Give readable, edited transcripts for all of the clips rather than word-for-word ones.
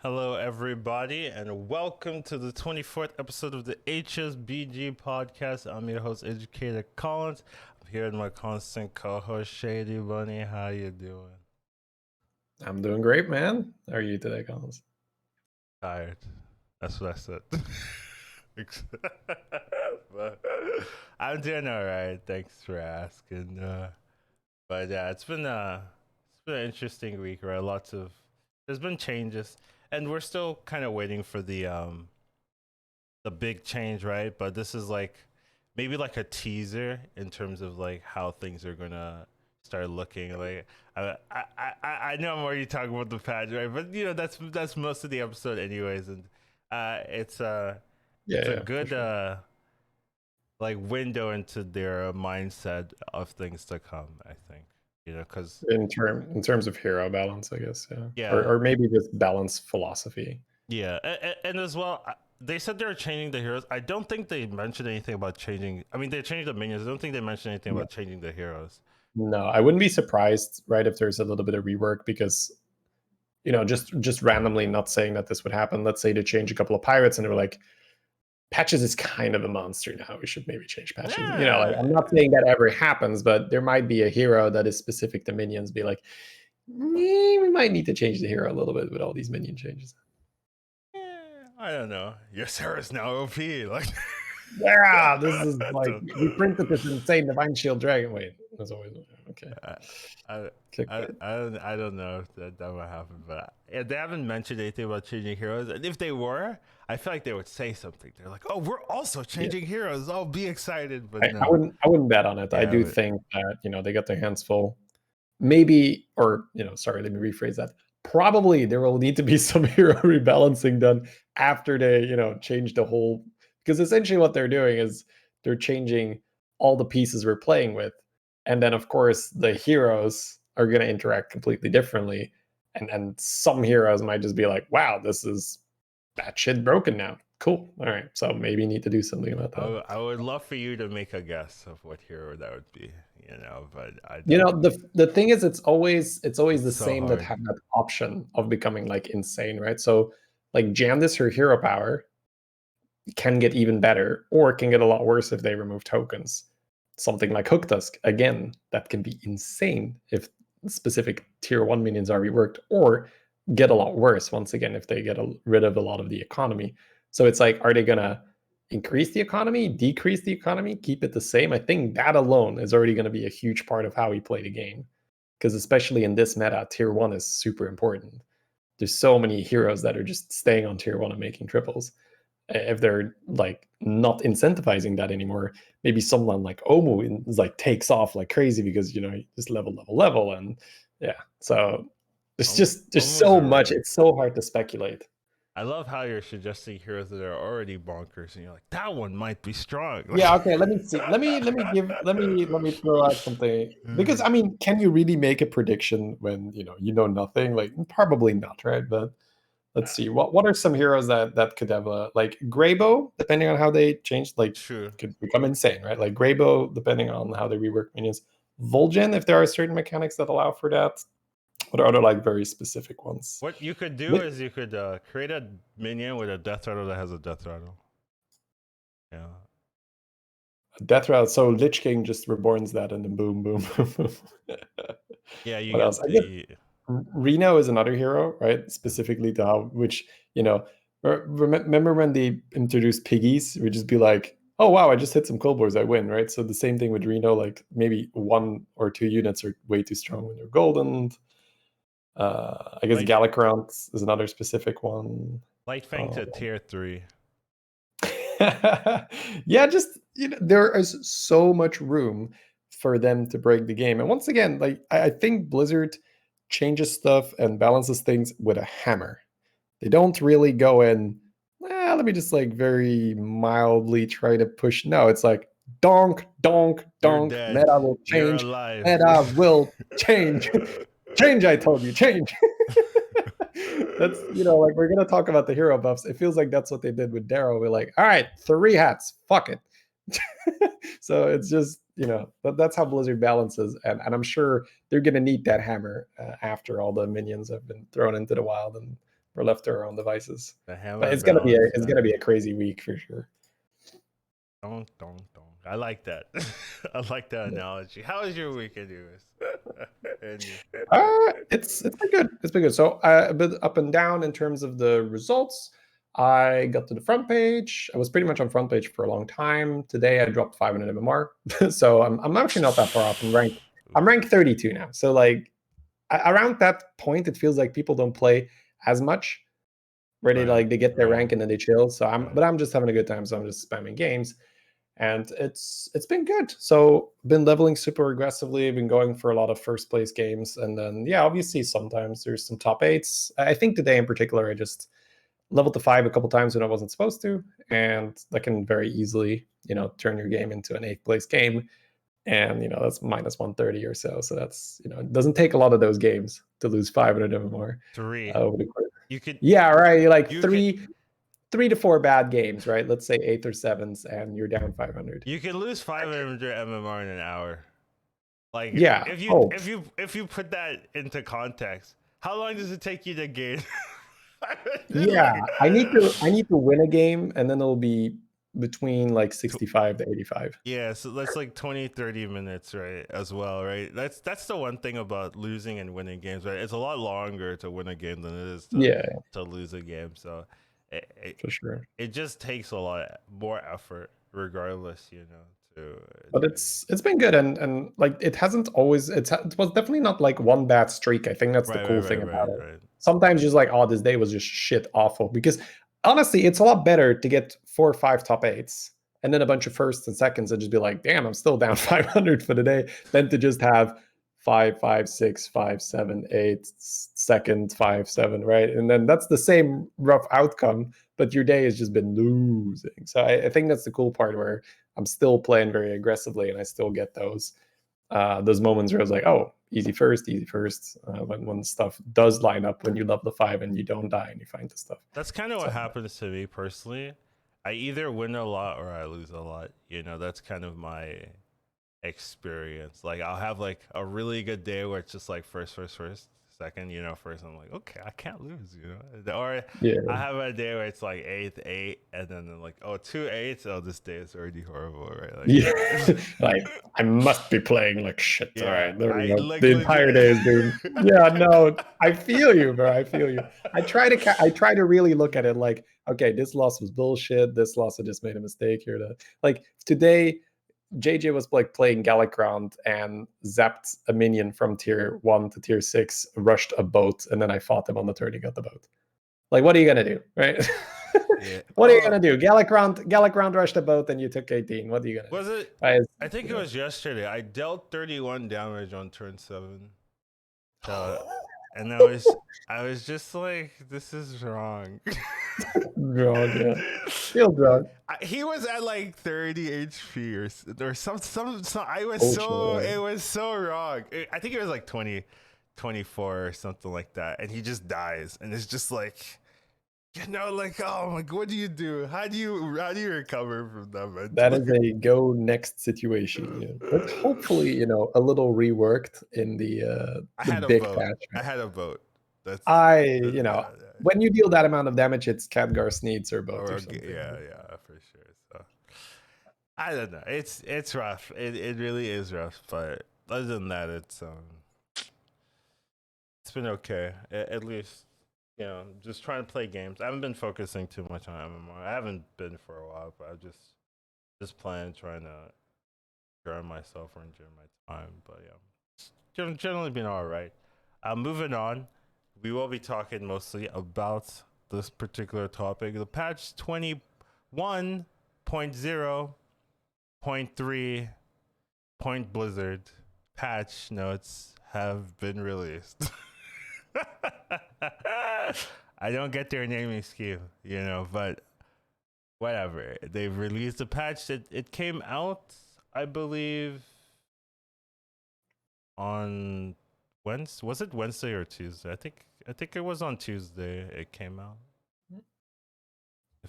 Hello, everybody, and welcome to the 24th episode of the HSBG podcast. I'm your host, Educatedcollins. I'm here with my constant co-host, Shady Bunny. How you doing? I'm doing great, man. How are you today, Collins? Tired. That's what I said. But I'm doing all right. Thanks for asking. But yeah, it's been an interesting week, right? There's been changes, and we're still kind of waiting for the big change, right? But this is like maybe like a teaser in terms of like how things are gonna start looking. Like I know I'm already talking about the patch, right? But that's most of the episode, anyways, and it's Yeah, it's a yeah, for good sure. like window into their mindset of things to come. I think because In terms of hero balance, I guess, yeah, or yeah, or maybe just balance philosophy. yeah, and as well, they said they were changing the heroes. I don't think they mentioned anything about changing. I mean, they changed the minions. I don't think they mentioned anything Yeah. about changing the heroes. No, I wouldn't be surprised, right, if there's a little bit of rework because just randomly not saying that this would happen. Let's say they change a couple of pirates and they were like, Patches is kind of a monster now. We should maybe change Patches. Like I'm not Yeah, saying that ever happens, but there might be a hero that is specific to minions. Be like, we might need to change the hero a little bit with all these minion changes. I don't know. Your Sarah's now OP. Like, Yeah, this is I like don't. we printed this insane divine shield dragon. Wait, that's always okay. I, I, Clickbait. I don't know if that would happen, but yeah, they haven't mentioned anything about changing heroes. And if they were, I feel like they would say something. They're like, "Oh, we're also Yeah, changing heroes. I'll be excited." But I no, wouldn't I wouldn't bet on it. I yeah, do think that they got their hands full. Maybe, or sorry, let me rephrase that. Probably there will need to be some hero rebalancing done after they change the whole, because essentially what they're doing is they're changing all the pieces we're playing with, and then of course the heroes are going to interact completely differently, and some heroes might just be like, wow, this is that shit broken now. Cool. All right. So maybe you need to do something about that. I would love for you to make a guess of what hero that would be. But I You don't. know, the thing is, it's always It's the so same that hard. have that option of becoming like insane, right? So like Jandis, her hero power can get even better, or can get a lot worse if they remove tokens. Something like Hook Tusk, again, that can be insane if specific tier one minions are reworked, or get a lot worse once again if they get rid of a lot of the economy. So it's like, are they gonna increase the economy, decrease the economy, keep it the same? I think that alone is already going to be a huge part of how we play the game. Because especially in this meta, tier one is super important. There's so many heroes that are just staying on tier one and making triples. If they're like not incentivizing that anymore, maybe someone like Omu is like takes off like crazy because just level, and yeah. So there's Almost so much. a. It's so hard to speculate. I love how you're suggesting heroes that are already bonkers, and you're like, that one might be strong. Yeah, okay, let me see. Let me throw out something, because I mean, can you really make a prediction when you know nothing? Like probably not, right? But let's see. What are some heroes that could have a like Greybow, depending on how they changed, like True. could become insane, right? Like Greybow, depending on how they rework minions. Vol'jin, if there are certain mechanics that allow for that. What are other like very specific ones? What you could do Lit- is you could create a minion with a death rattle that has a death rattle. Yeah. Death Rattle, so Lich King just reborns that and then boom, boom, boom. Yeah, you What else? get I guess the. Reno is another hero, right? Specifically to how, which, remember when they introduced piggies? We'd just be like, oh, wow, I just hit some cold I win, right? So the same thing with Reno, like maybe one or two units are way too strong when they're golden. I guess Light, Galakrant is another specific one. Light Fang Uh, to tier 3. yeah, just there is so much room for them to break the game. And once again, like I think Blizzard changes stuff and balances things with a hammer. They don't really go in, let me just like very mildly try to push. No, it's like donk, donk, You're donk, dead. meta will You're change, alive. meta will change. Change, I told you, change. That's like we're gonna talk about the hero buffs. It feels like that's what they did with Darrow. We're like, all right, 3 hats, fuck it. So it's just that's how Blizzard balances, and I'm sure they're gonna need that hammer after all the minions have been thrown into the wild and We're left to our own devices. The hammer But it's gonna balance. be a crazy week for sure. Don't. I like that. I like that analogy. How was your week, anyways? It's been good. It's been good. So a bit up and down in terms of the results. I got to the front page. I was pretty much on front page for a long time. Today I dropped 500 MMR, so I'm actually not that far off. I'm ranked 32 now. So like around that point, it feels like people don't play as much. Where they get their rank and then they chill. So I'm just having a good time. So I'm just spamming games. And it's been good. So been leveling super aggressively, been going for a lot of first place games, and then obviously sometimes there's some top 8s. I think today in particular I just leveled to 5 a couple times when I wasn't supposed to, and that can very easily turn your game into an 8th place game, and that's minus 130 or so. So that's it doesn't take a lot of those games to lose 500 or more. 3. You could right, like three to 4 bad games, right? Let's say 8th or 7th, and you're down 500. You can lose 500 MMR in an hour. Like if you put that into context, how long does it take you to gain? I need to win a game, and then it'll be between like 65 to 85. Yeah, so that's like 20-30 minutes, right? As well, right? That's the one thing about losing and winning games, right? It's a lot longer to win a game than it is to lose a game. So for sure, it just takes a lot more effort, regardless, But it's been good, and like it hasn't always. It was definitely not like one bad streak. I think that's the cool thing about it. Right. Sometimes you're just like, oh, this day was just shit awful. Because honestly, it's a lot better to get 4 or 5 top 8s and then a bunch of firsts and seconds and just be like, damn, I'm still down 500 for the day, than to just have 5, 5, 6, 5, 7, 8 second, 5, 7, right? And then that's the same rough outcome, but your day has just been losing. So I think that's the cool part, where I'm still playing very aggressively and I still get those moments where I was like, oh, easy first. When stuff does line up, when you level the 5 and you don't die and you find the stuff. That's kind of what happens to me personally. I either win a lot or I lose a lot. That's kind of my experience. Like I'll have like a really good day where it's just like first, second, first I'm like, okay, I can't lose, or I have a day where it's like 8th, 8, and then like, oh, 2 8s. Oh, this day is already horrible, right? Like, like I must be playing like shit. Yeah, all right, there we go. Like, the entire day is doing. No, I feel you, bro. I feel you. I try to really look at it like, okay, this loss was bullshit. This loss, I just made a mistake here. Like today, JJ was like playing Gallicround and zapped a minion from tier 1 to tier 6, rushed a boat, and then I fought him on the turn. He got the boat. Like, what are you gonna do, right? What are you gonna do? Gallicround rushed a boat, and you took 18. What are you gonna do? Was it? I think it was yesterday. I dealt 31 damage on turn 7. And I was just like, this is wrong. Wrong, yeah. Feel drunk. He was at like 30 HP or some. I was it was so wrong. I think it was like 20, 24 or something like that, and he just dies, and it's just like, like, oh my god, what do you do? How do you recover from that? That is a go next situation, but hopefully a little reworked in the big patch. I had a vote. When you deal that amount of damage, it's Khadgar's needs or both or something. Yeah, for sure. So I don't know. It's rough. It really is rough. But other than that, it's been okay. At least just trying to play games. I haven't been focusing too much on MMR. I haven't been for a while, but I've just trying to enjoy myself or enjoy my time. But yeah, generally been all right. Moving on. We will be talking mostly about this particular topic. The patch 21.0.3 Blizzard patch notes have been released. I don't get their naming scheme, but whatever. They've released a patch. It came out, I believe, on Wednesday. Was it Wednesday or Tuesday? I think it was on Tuesday it came out.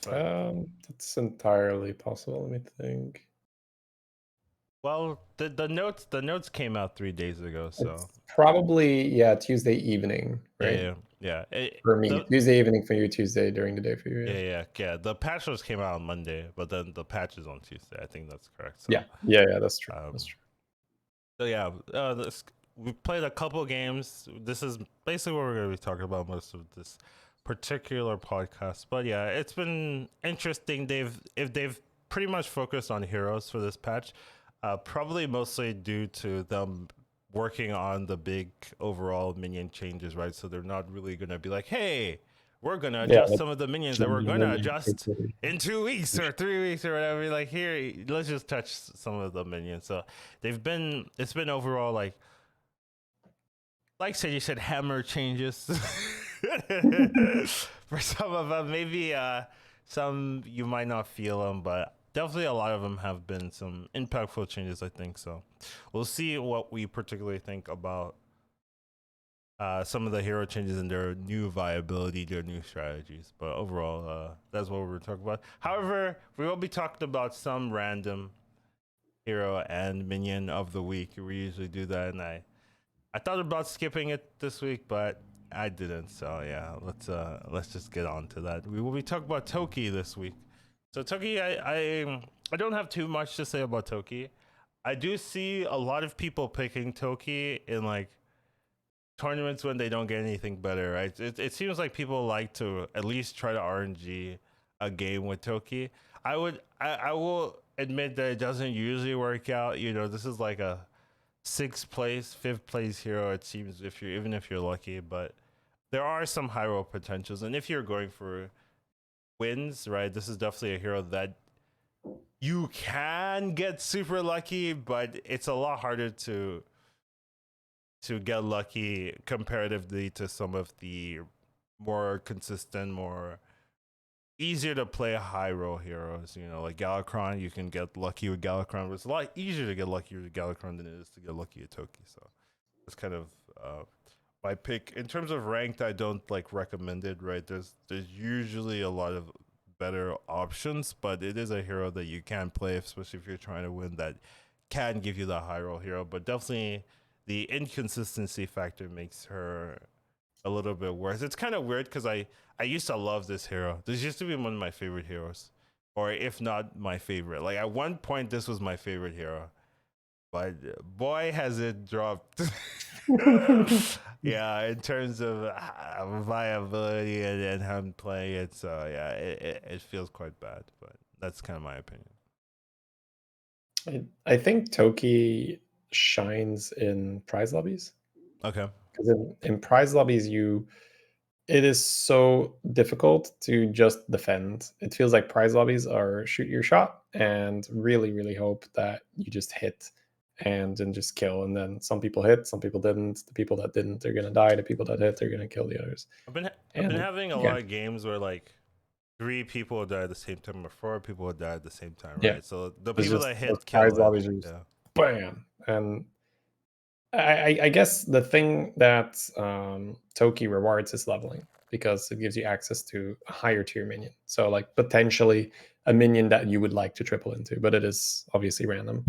That's entirely possible. Let me think. Well, the notes came out 3 days ago, so it's probably Tuesday evening, right? Yeah. For me, Tuesday evening for you, Tuesday during the day for you. Yeah. The patch notes came out on Monday, but then the patch is on Tuesday. I think that's correct. So, yeah, that's true. That's true. So yeah, we played a couple games. This is basically what we're going to be talking about most of this particular podcast. But yeah, it's been interesting. They've pretty much focused on heroes for this patch, probably mostly due to them working on the big overall minion changes, right? So they're not really going to be like, hey, we're going to adjust some of the minions that we're going to adjust in 2 weeks or 3 weeks or whatever. Like, here, let's just touch some of the minions. So it's been overall like you said, hammer changes for some of them. Maybe some you might not feel them, but definitely a lot of them have been some impactful changes, I think. So we'll see what we particularly think about some of the hero changes and their new viability, their new strategies. But overall, that's what we're talking about. However, we will be talking about some random hero and minion of the week. We usually do that, and I thought about skipping it this week, but I didn't. So yeah, let's just get on to that. We will be talking about Toki this week. So Toki, I don't have too much to say about Toki. I do see a lot of people picking Toki in like tournaments when they don't get anything better, right? It seems like people like to at least try to RNG a game with Toki. I will admit that it doesn't usually work out. You know, this is like a 6th place, 5th place hero, it seems, even if you're lucky, but there are some high roll potentials, and if you're going for wins, right, this is definitely a hero that you can get super lucky, but it's a lot harder to get lucky comparatively to some of the more consistent, more easier to play high roll heroes. You know, like Galakrond, you can get lucky with Galakrond, but it's a lot easier to get lucky with Galakrond than it is to get lucky at Toki. So that's kind of my pick. In terms of ranked, I don't like recommend it, right? There's usually a lot of better options, but it is a hero that you can play, especially if you're trying to win, that can give you the high roll hero. But definitely the inconsistency factor makes her a little bit worse. It's kind of weird because I used to love this hero. This used to be one of my favorite heroes, or if not my favorite. Like at one point, this was my favorite hero, but boy, has it dropped. Yeah, in terms of viability and how I'm playing it. So yeah, it feels quite bad, but that's kind of my opinion. I think Toki shines in prize lobbies. Okay. Because in prize lobbies, it is so difficult to just defend. It feels like prize lobbies are shoot your shot and really, really hope that you just hit and then just kill. And then some people hit, some people didn't. The people that didn't, they're gonna die. The people that hit, they're gonna kill the others. I've been having a lot of games where like 3 people will die at the same time or 4 people will die at the same time, right? Yeah. So the people that hit prize kill lobbies are just bam. And I guess the thing that Toki rewards is leveling, because it gives you access to a higher tier minion. So like potentially a minion that you would like to triple into, but it is obviously random.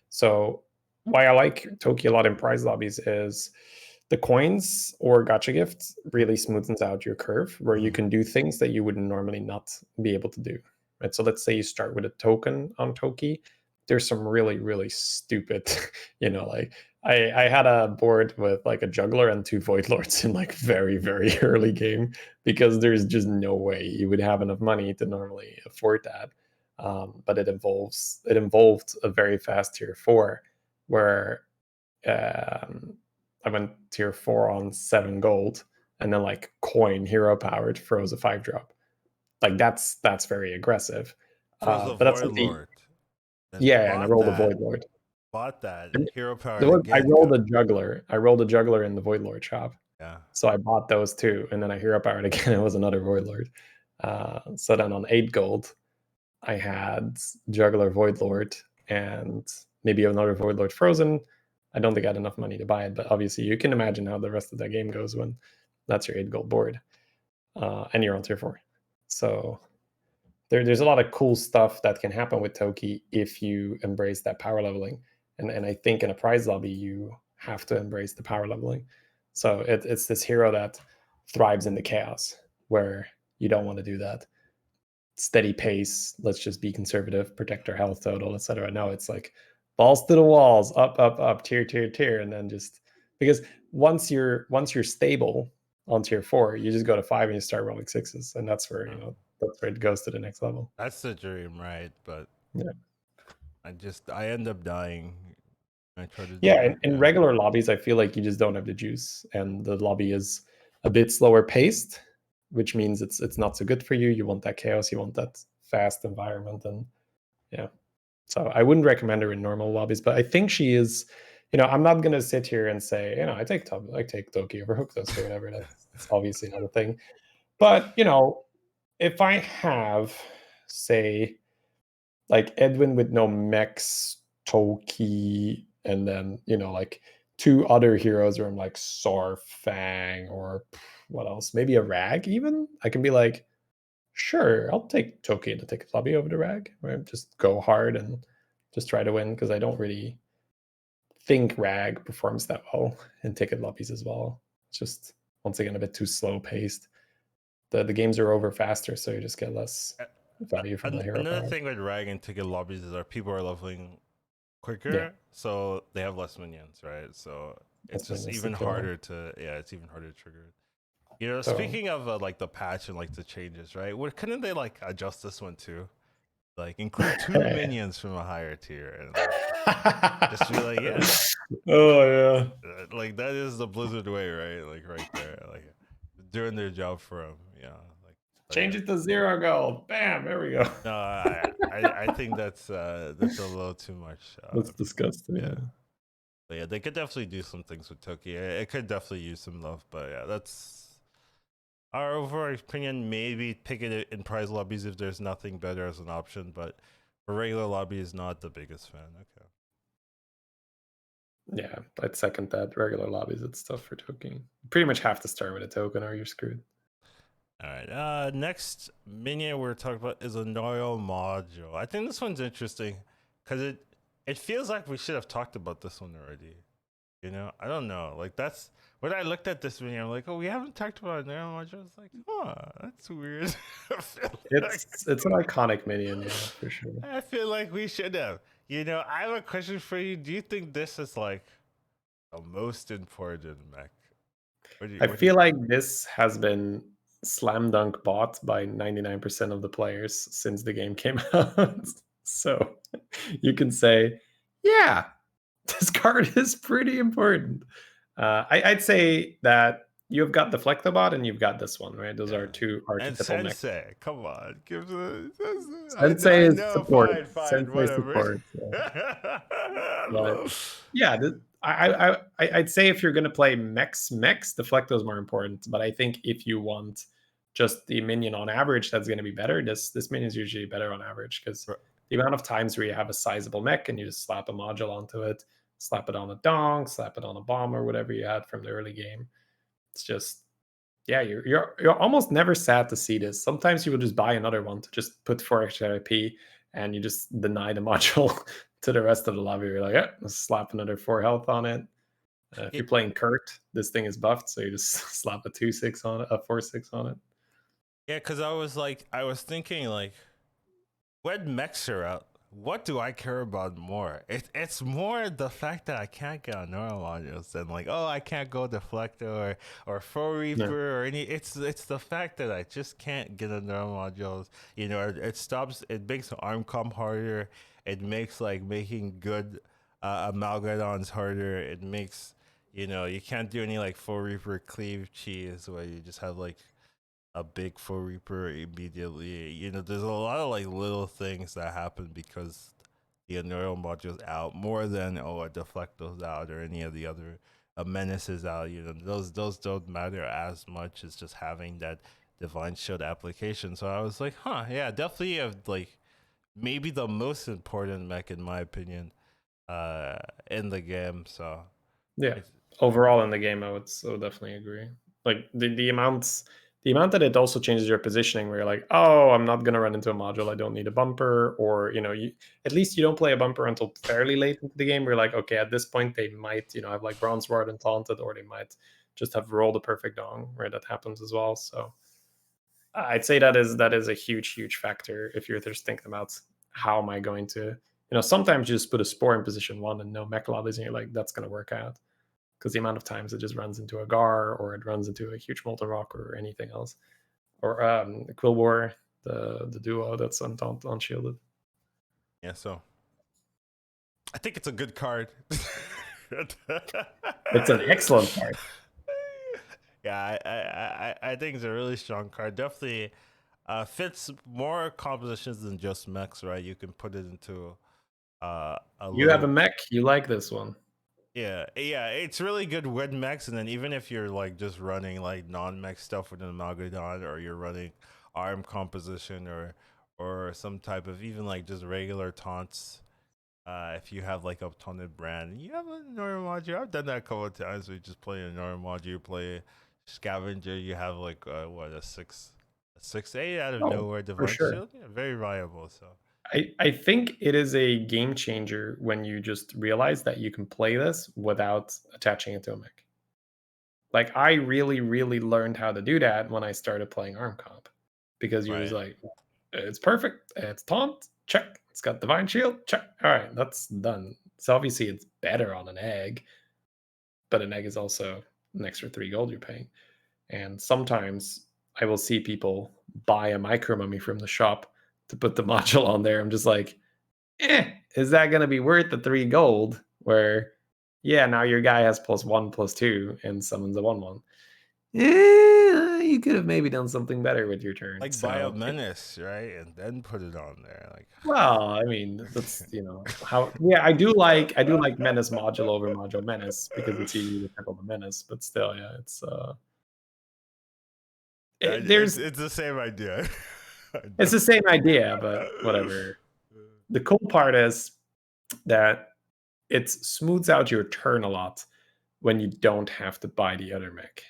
So why I like Toki a lot in prize lobbies is the coins or gacha gifts really smoothens out your curve, where you can do things that you would normally not be able to do. Right. So let's say you start with a token on Toki. There's some really, really stupid, like I had a board with like a juggler and 2 void lords in like very, very early game, because there's just no way you would have enough money to normally afford that. But it involved a very fast tier 4, where I went tier 4 on 7 gold, and then like coin hero powered froze a 5-drop. Like that's very aggressive. Froze But that's Void like Lord. and I rolled a void lord. Bought that And hero power. I rolled a juggler. I rolled a juggler in the void lord shop. Yeah. So I bought those 2, and then I hero powered again. It was another void lord. So then on 8 gold, I had juggler void lord and maybe another void lord frozen. I don't think I had enough money to buy it, but obviously you can imagine how the rest of that game goes when that's your 8 gold board, and you're on tier 4. So there's a lot of cool stuff that can happen with Toki if you embrace that power leveling. And I think in a prize lobby, you have to embrace the power leveling. So it's this hero that thrives in the chaos, where you don't want to do that steady pace. Let's just be conservative, protect our health total, etc. No, it's like balls to the walls, up, tier, and then just because once you're stable on tier 4, you just go to 5 and you start rolling 6s, and that's where that's where it goes to the next level. That's the dream, right? But yeah, I end up dying. I try to yeah. In regular lobbies, I feel like you just don't have the juice, and the lobby is a bit slower paced, which means it's not so good for you. You want that chaos, you want that fast environment, and yeah. So I wouldn't recommend her in normal lobbies, but I think she is. I'm not gonna sit here and say, I take Toki over Hookdos or whatever. That's obviously not a thing. But if I have, say, like Edwin with no mechs, Toki, and then like 2 other heroes where I'm like Sorfang or what else? Maybe a Rag even. I can be like, sure, I'll take Toki in the ticket lobby over the Rag. Right? Just go hard and just try to win, because I don't really think Rag performs that well in ticket lobbies as well. It's just, once again, a bit too slow paced. The games are over faster, so you just get less value from the hero Another power. thing with Rag and ticket lobbies is that people are leveling quicker, Yeah. so they have less minions, right? So it's just even harder to it's even harder to trigger. Speaking of like the patch and like the changes, right? Couldn't they like adjust this one too? Like include 2 minions from a higher tier, and just be like, yeah, oh yeah, like that is the Blizzard way, right? Like right there, like doing their job for them. Yeah, like change it to 0 gold. Bam, there we go. No, I think that's a little too much. That's disgusting. Yeah. But yeah, they could definitely do some things with Toki. It could definitely use some love, but yeah, that's our overall opinion. Maybe pick it in prize lobbies if there's nothing better as an option, but for regular lobbies, not the biggest fan. Okay. Yeah, I'd second that. Regular lobbies, it's tough for Toki. You pretty much have to start with a token or you're screwed. All right. Next minion we're talking about is a Noil module. I think this one's interesting because it feels like we should have talked about this one already. I don't know. Like that's when I looked at this minion, I'm like, oh, we haven't talked about a Noil module. I was like, oh, that's weird. It's an iconic minion, yeah, for sure. I feel like we should have. I have a question for you. Do you think this is like the most important mech? I feel like this has been slam dunk bought by 99% of the players since the game came out. So you can say, yeah, this card is pretty important. I'd say that you've got the Flectobot and you've got this one, right? Those are 2 archetypal and mechs. Sensei, come on, give the Sensei is support. Fine, Sensei whatever. Support. Yeah, I'd say if you're going to play mechs, Deflecto is more important. But I think if you want just the minion on average, that's going to be better. This minion is usually better on average, because the amount of times where you have a sizable mech and you just slap a module onto it, slap it on a dong, slap it on a bomb, or whatever you had from the early game. It's just, yeah, you're almost never sad to see this. Sometimes you will just buy another one to just put 4 extra IP, and you just deny the module to the rest of the lobby. You're like, yeah, let's slap another 4 health on it. If you're playing Kurt, this thing is buffed, so you just slap a 2/6 on it, a 4/6 on it. Yeah, because I was thinking like, when mechs are out, what do I care about more? It's more the fact that I can't get on normal modules than like, oh, I can't go Deflector or Foe Reaper or any. It's the fact that I just can't get on normal modules. It makes arm comp harder. It makes like making good Amalgadons harder. It makes you can't do any like Foe Reaper cleave cheese where you just have like a big Foe Reaper immediately. There's a lot of like little things that happen because the Neural module's out more than a Deflecto's out or any of the other menaces out. Those don't matter as much as just having that Divine Shield application. So I was like, yeah, definitely like maybe the most important mech in my opinion in the game. So yeah, overall in the game, I would so definitely agree. Like the amount that it also changes your positioning, where you're like, oh, I'm not going to run into a module, I don't need a bumper, or at least you don't play a bumper until fairly late into the game. We're like, okay, at this point they might have like Bronze Ward and Taunted, or they might just have rolled a perfect dong, right? That happens as well. So I'd say that is a huge factor if you're just thinking about how am I going to, sometimes you just put a spore in position 1 and no mech lobbies, and you're like, that's going to work out. Because the amount of times it just runs into a Gar, or it runs into a huge Molten Rock, or anything else. Or Quill War, the duo that's unshielded. Yeah, so I think it's a good card. It's an excellent card. Yeah, I think it's a really strong card. Definitely fits more compositions than just mechs, right? You can put it into You have a mech, you like this one. Yeah, it's really good with mechs, and then even if you're like just running like non-mech stuff with an Amalgadon, or you're running arm composition, or some type of even like just regular taunts, if you have like a taunted brand, you have a normal module. I've done that a couple of times. We just play a normal module, you play scavenger, you have like a 6/8 out of nowhere divine shield. Yeah, very viable. So I think it is a game changer when you just realize that you can play this without attaching it to a mech. Like, I really learned how to do that when I started playing arm comp, because you're just like, it's perfect, it's taunt, check, it's got divine shield, check, all right, that's done. So obviously it's better on an egg, but an egg is also an extra 3 gold you're paying. And sometimes I will see people buy a micro mummy from the shop to put the module on there. I'm just like, is that going to be worth the 3 gold? Where, yeah, now your guy has +1/+2 and summons a 1/1. You could have maybe done something better with your turn. like buy a menace, right, and then put it on there. Like, well, I mean, that's how. Yeah, I do like menace module over module menace, because it's easy to tackle the menace. But still, yeah, it's it's the same idea. It's the same idea, but whatever. The cool part is that it smooths out your turn a lot when you don't have to buy the other mech.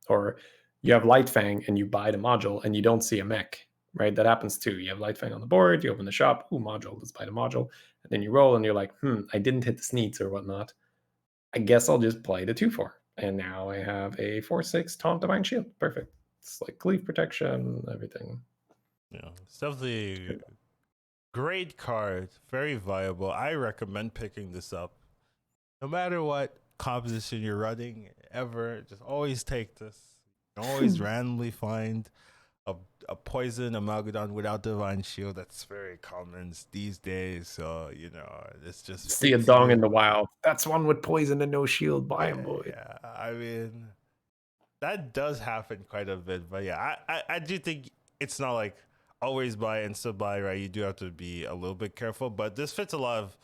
Or you have Lightfang and you buy the module and you don't see a mech, right? That happens too. You have Lightfang on the board, you open the shop, module, let's buy the module. And then you roll and you're like, I didn't hit the sneaks or whatnot. I guess I'll just play the 2/4. And now I have a 4/6 Taunt Divine Shield. Perfect. It's like cleave protection, everything. Yeah, it's definitely great card, very viable. I recommend picking this up. No matter what composition you're running ever, just always take this. You can always randomly find a poison Amalgadon without divine shield. That's very common these days. So it's just see a dong in the wild. That's one with poison and no shield. Buy him, boy. Yeah, I mean, that does happen quite a bit. But yeah, I do think it's not like always buy insta buy, right? You do have to be a little bit careful. But this fits a lot of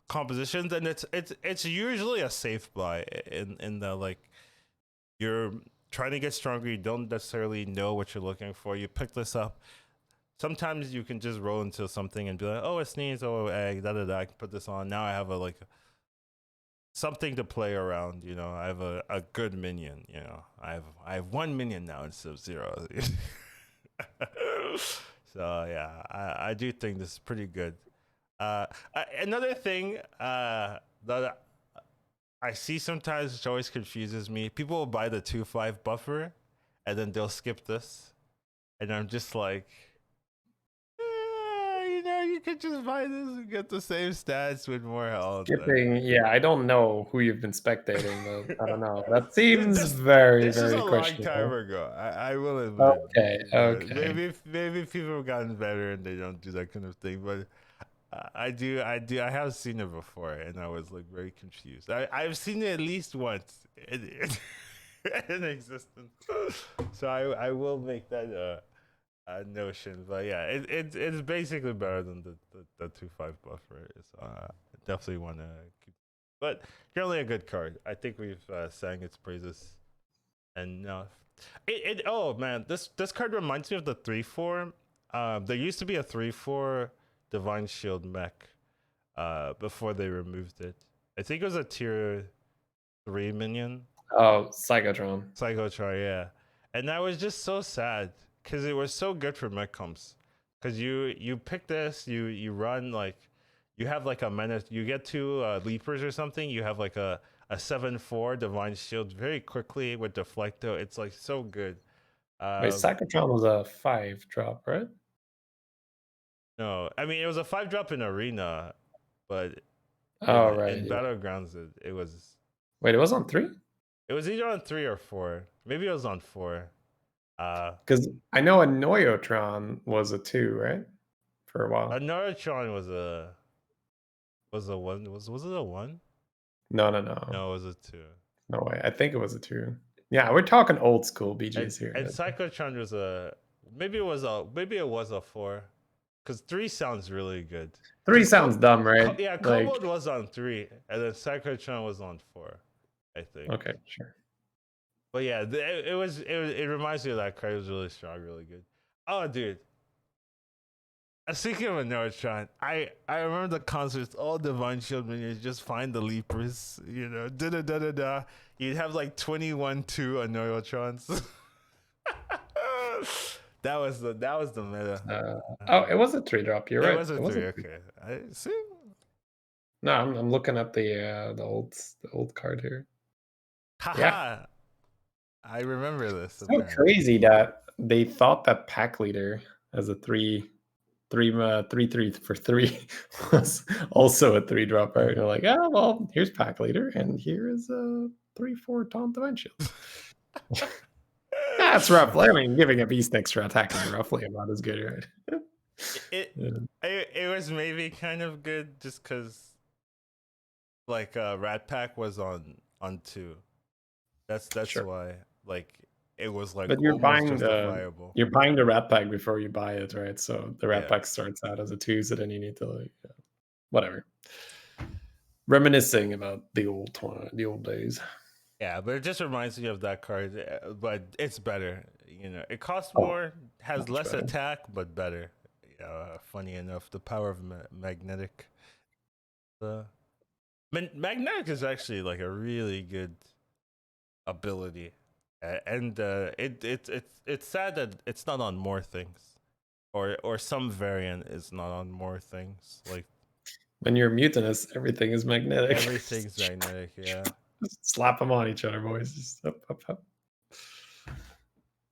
compositions, and it's usually a safe buy in the, like, you're trying to get stronger, you don't necessarily know what you're looking for, you pick this up. Sometimes you can just roll into something and be like, oh, a sneeze, oh, egg, I can put this on. Now I have something to play around. I have a good minion. I have 1 minion now instead of 0. So yeah, I do think this is pretty good. Another thing that I see sometimes, which always confuses me, people will buy the 2/5 buffer and then they'll skip this, and I'm just like, you could just buy this and get the same stats with more health. Skipping, yeah, I don't know who you've been spectating, but I don't know. That seems very questionable. This is a long time ago. I will admit. Okay. Maybe people have gotten better and they don't do that kind of thing, but I do. I have seen it before, and I was like very confused. I've seen it at least once in existence, so I will make that a notion. But yeah, it's basically better than the 2/5 buffer. So I definitely want to keep. But generally a good card. I think we've sang its praises enough. Oh man, this card reminds me of the 3/4. There used to be a 3/4 Divine Shield mech before they removed it. I think it was a tier 3 minion. Oh, Psychotron, yeah. And that was just so sad because it was so good for mech comps. Because you pick this, you run, like, you have like a menace, you get 2 leapers or something, you have like a a 7/4 Divine Shield very quickly with Deflecto. It's like so good. Wait, Cyclotron was a 5-drop, right? No, I mean it was a 5-drop in Arena, but Oh, right. in Yeah. Battlegrounds it was Wait, it was on 3? It was either on 3 or 4. Maybe it was on 4. Because I know a Noyotron was a 2, right? For a while. Naruchon was a 1. Was it a 1? No. No, it was a 2. No way. I think it was a 2. Yeah, we're talking old school BGs here. And Cyclotron was maybe it was a 4. Because 3 sounds really good. 3 sounds dumb, right? Yeah, Like, Kobold was on 3, and then Cyclotron was on 4, I think. okay, sure. But yeah, it reminds me of that card. It was really strong, really good. Oh, dude. Speaking of a Neurotron, I remember the concerts, all Divine Shield minions just find the Leapers, you know, da. You'd have like 21-2 Neurotrons. that was the meta. It was a 3-drop. You're right. It was a 3. Okay, I see. No, I'm looking at the old card here. Haha. Yeah. I remember this. So crazy that they thought that Pack Leader as a 3 for 3 was also a 3-drop. Right? You're like, oh well, here's Pack Leader, and here is a 3/4 Taunt Divine Shield. That's roughly. I mean, giving a beast extra attack is roughly about as good, right? It was maybe kind of good just because, like, Rat Pack was on 2. That's sure. Why, like, it was like. But you're buying the Rat Pack before you buy it, right? So the Rat Pack starts out as a 2, so then you need to like, whatever. Reminiscing about the old days. Yeah, but it just reminds me of that card, but it's better. You know, it costs more, has less better. Attack, but better. Funny enough, the power of magnetic. Magnetic is actually like a really good ability, and it's sad that it's not on more things, or some variant is not on more things. Like when you're mutinous, everything is magnetic. Everything's magnetic, yeah. Slap them on each other, boys. Just up.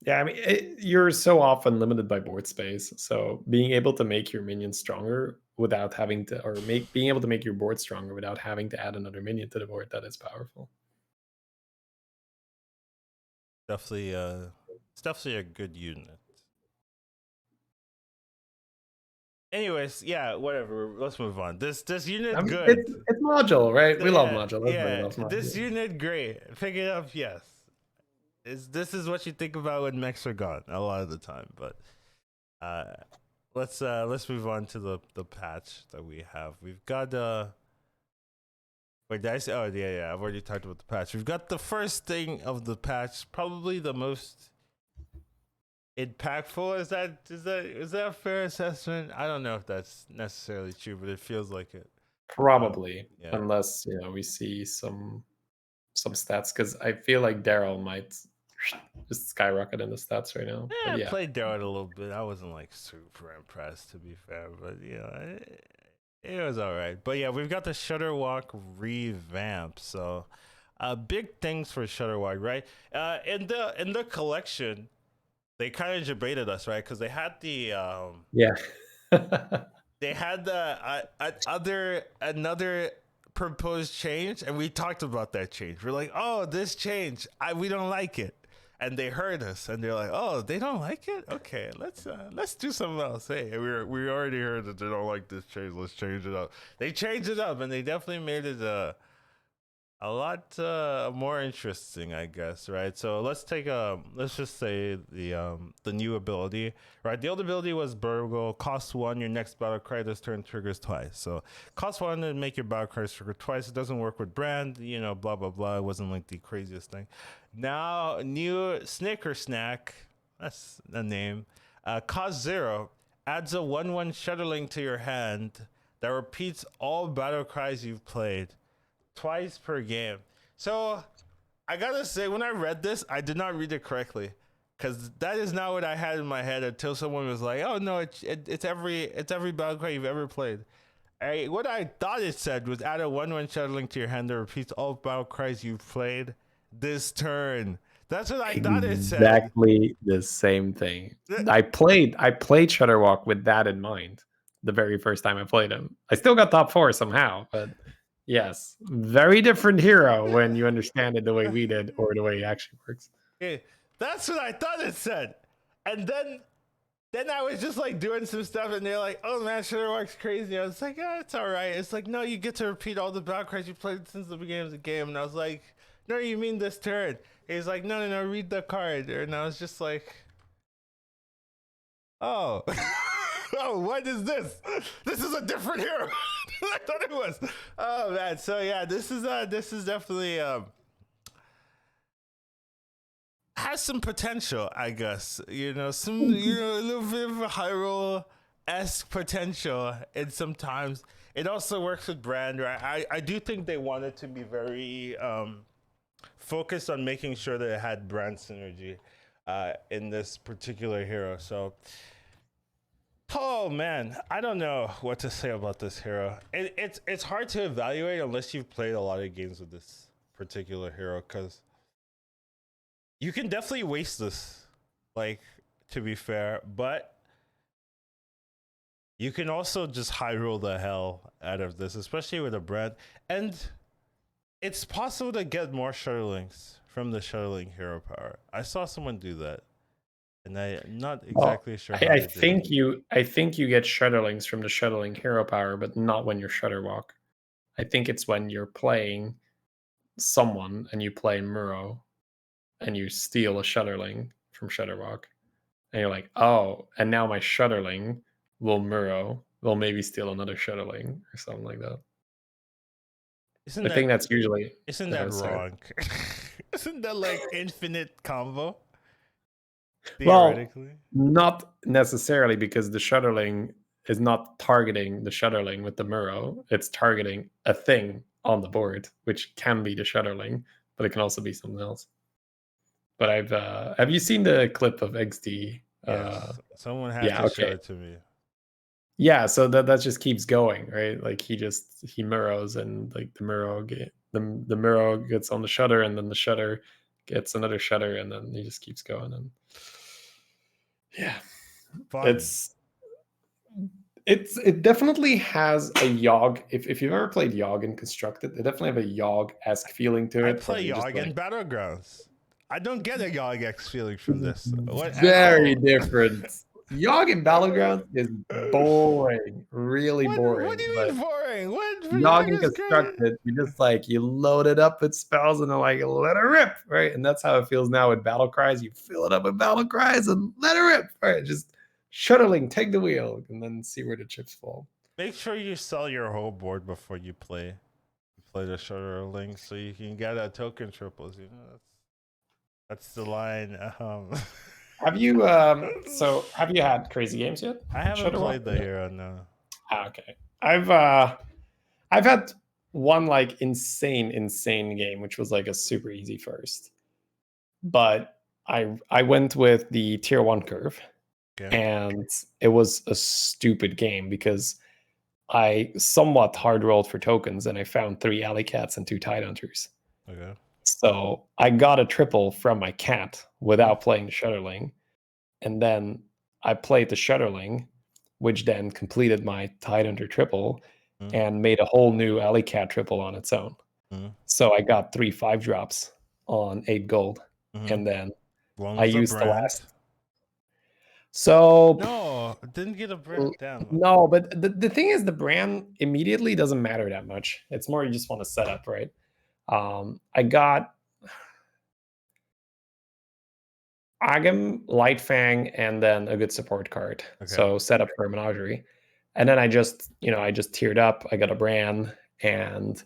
Yeah, I mean, you're so often limited by board space. So being able to make your minions stronger without having to, or being able to make your board stronger without having to add another minion to the board, that is powerful. It's definitely a good unit. Anyways, yeah, whatever. Let's move on. This unit good. It's module, right? We love module. Module. This unit great. Pick it up, yes. This is what you think about when mechs are gone a lot of the time. But let's move on to the patch that we have. We've got wait, did I say? Oh yeah. I've already talked about the patch. We've got the first thing of the patch, probably the most impactful. Is that a fair assessment? I don't know if that's necessarily true, but it feels like it. Probably, unless we see some stats, because I feel like Daryl might just skyrocket in the stats right now. I played Daryl a little bit. I wasn't like super impressed, to be fair, but it was all right. But yeah, we've got the Shudderwalk revamp. So big things for Shudderwalk, right? In the collection, they kind of debated us, right? Because they had the they had another proposed change, and we talked about that change. We're like, oh, this change, we don't like it. And they heard us, and they're like, "Oh, they don't like it? Okay, let's do something else." Hey, we already heard that they don't like this change. Let's change it up. They changed it up, and they definitely made it a lot more interesting, I guess. Right. So let's just say the new ability. Right. The old ability was Burgle. Cost 1. Your next battle cry this turn triggers twice. So cost 1 and make your battle cries trigger twice. It doesn't work with Brand. Blah blah blah. It wasn't like the craziest thing. Now, new Snicker Snack, that's a name, cost 0, adds a 1/1 Shutterling to your hand that repeats all battle cries you've played twice per game. So, I gotta say, when I read this, I did not read it correctly, because that is not what I had in my head until someone was like, oh no, it's every battle cry you've ever played. What I thought it said was add a 1/1 shuttling to your hand that repeats all battle cries you've played this turn. That's what I thought it said. Exactly the same thing. I played Shutterwalk with that in mind the very first time I played him. I still got top 4 somehow, but yes, very different hero when you understand it the way we did or the way it actually works. Okay, that's what I thought it said. And then I was just like doing some stuff, and they're like, "Oh man, Shutterwalk's crazy." I was like, "Yeah, it's all right." It's like, "No, you get to repeat all the battle cries you played since the beginning of the game." And I was like, "No, you mean this turn?" He's like, "No, read the card." And I was just like, "Oh, oh, what is this? This is a different hero than I thought it was." Oh man, so yeah, this is definitely has some potential, I guess. Some a little bit of a Hyrule-esque potential, and sometimes it also works with brand, right? I do think they wanted to be very focused on making sure that it had brand synergy in this particular hero. So, oh man, I don't know what to say about this hero. It's hard to evaluate unless you've played a lot of games with this particular hero, because you can definitely waste this, like, to be fair, but you can also just Hyrule the hell out of this, especially with a brand. And it's possible to get more Shutterlings from the Shuttling hero power. I saw someone do that, and I'm not exactly sure how I think you get Shutterlings from the Shuttling hero power, but not when you're Shutterwalk. I think it's when you're playing someone and you play Muro and you steal a Shutterling from Shutterwalk, and you're like, oh, and now my Shutterling will maybe steal another Shutterling or something like that. I think that's usually. Isn't that wrong? Isn't that like infinite combo? Theoretically? Well, not necessarily, because the Shutterling is not targeting the Shutterling with the Muro. It's targeting a thing on the board, which can be the Shutterling, but it can also be something else. But have you seen the clip of XD? Yes. Someone had to show it to me. Yeah, so that just keeps going, right? Like he Muros, and like the Muro gets on the shutter, and then the shutter gets another shutter, and then he just keeps going. And yeah, fun. It definitely has a Yogg. If you've ever played Yogg and Constructed, they definitely have a Yogg-esque feeling to it. I play Yogg in Battlegrounds. I don't get a Yogg-esque feeling from this. Very different. Yogg in Battlegrounds is boring, really boring. What do you mean boring? What? Yogg in Constructed, you just you load it up with spells and let it rip, right? And that's how it feels now with Battle Cries. You fill it up with Battle Cries and let it rip, right? Just Shutterling, take the wheel, and then see where the chips fall. Make sure you sell your whole board before you play the Shutterling, so you can get a token triples. That's the line. Have you have you had crazy games yet? I haven't played the hero, no. Okay. I've had one insane game, which was a super easy first. But I went with the tier 1 curve. Okay. And it was a stupid game because I somewhat hard rolled for tokens, and I found 3 alley cats and 2 Tidehunters. Okay. So I got a triple from my cat without playing the Shutterling. And then I played the Shutterling, which then completed my Tidehunter triple and made a whole new alley cat triple on its own. So I got 3 5-drops on 8 gold. And then I used the last. So no, didn't get a brand down. No, but the thing is, the brand immediately doesn't matter that much. It's more you just want to set up, right? I got Agam, Lightfang, and then a good support card. Okay. So set up for a Menagerie. And then I just tiered up. I got a brand, and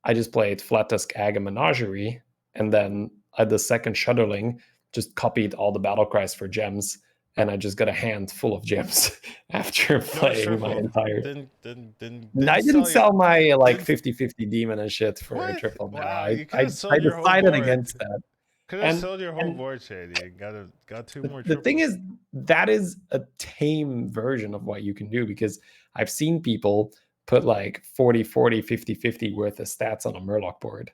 I just played Flat Tusk Agam Menagerie. And then the second Shutterling just copied all the battle cries for gems. And I just got a hand full of gems after playing my entire. I didn't sell my 50-50 demon and shit for a triple. Wow, I decided against that. Could have sold your whole board, Shady. Got 2 more. The thing is, that is a tame version of what you can do, because I've seen people put like 40, 40, 50, 50 worth of stats on a Murloc board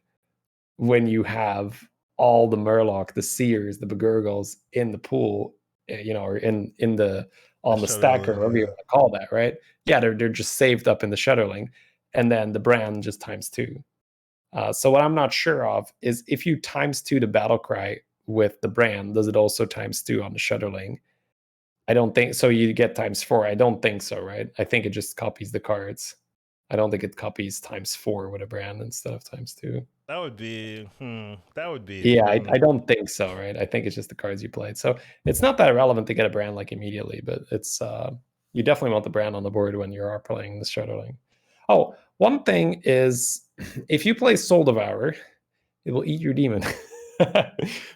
when you have all the Murloc, the Seers, the Begurgles in the pool, or in the on the stack, or whatever you want to call that, right? Yeah, they're just saved up in the Shutterling, and then the brand just ×2. So what I'm not sure of is if you ×2 the battle cry with the brand, does it also ×2 on the Shutterling? I don't think so. You get ×4. I don't think so, right? I think it just copies the cards. I don't think it copies ×4 with a brand instead of ×2. That would be. Yeah, I don't think so, right? I think it's just the cards you played. So it's not that irrelevant to get a brand like immediately, but it's you definitely want the brand on the board when you are playing the Shutterling. Oh, one thing is if you play Soul Devourer, it will eat your demon,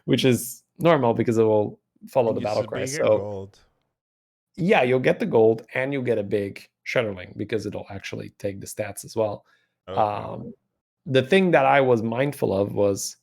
which is normal because it will follow the battle cry. So gold. Yeah, you'll get the gold and you'll get a big Shutterling because it'll actually take the stats as well. Okay. The thing that I was mindful of was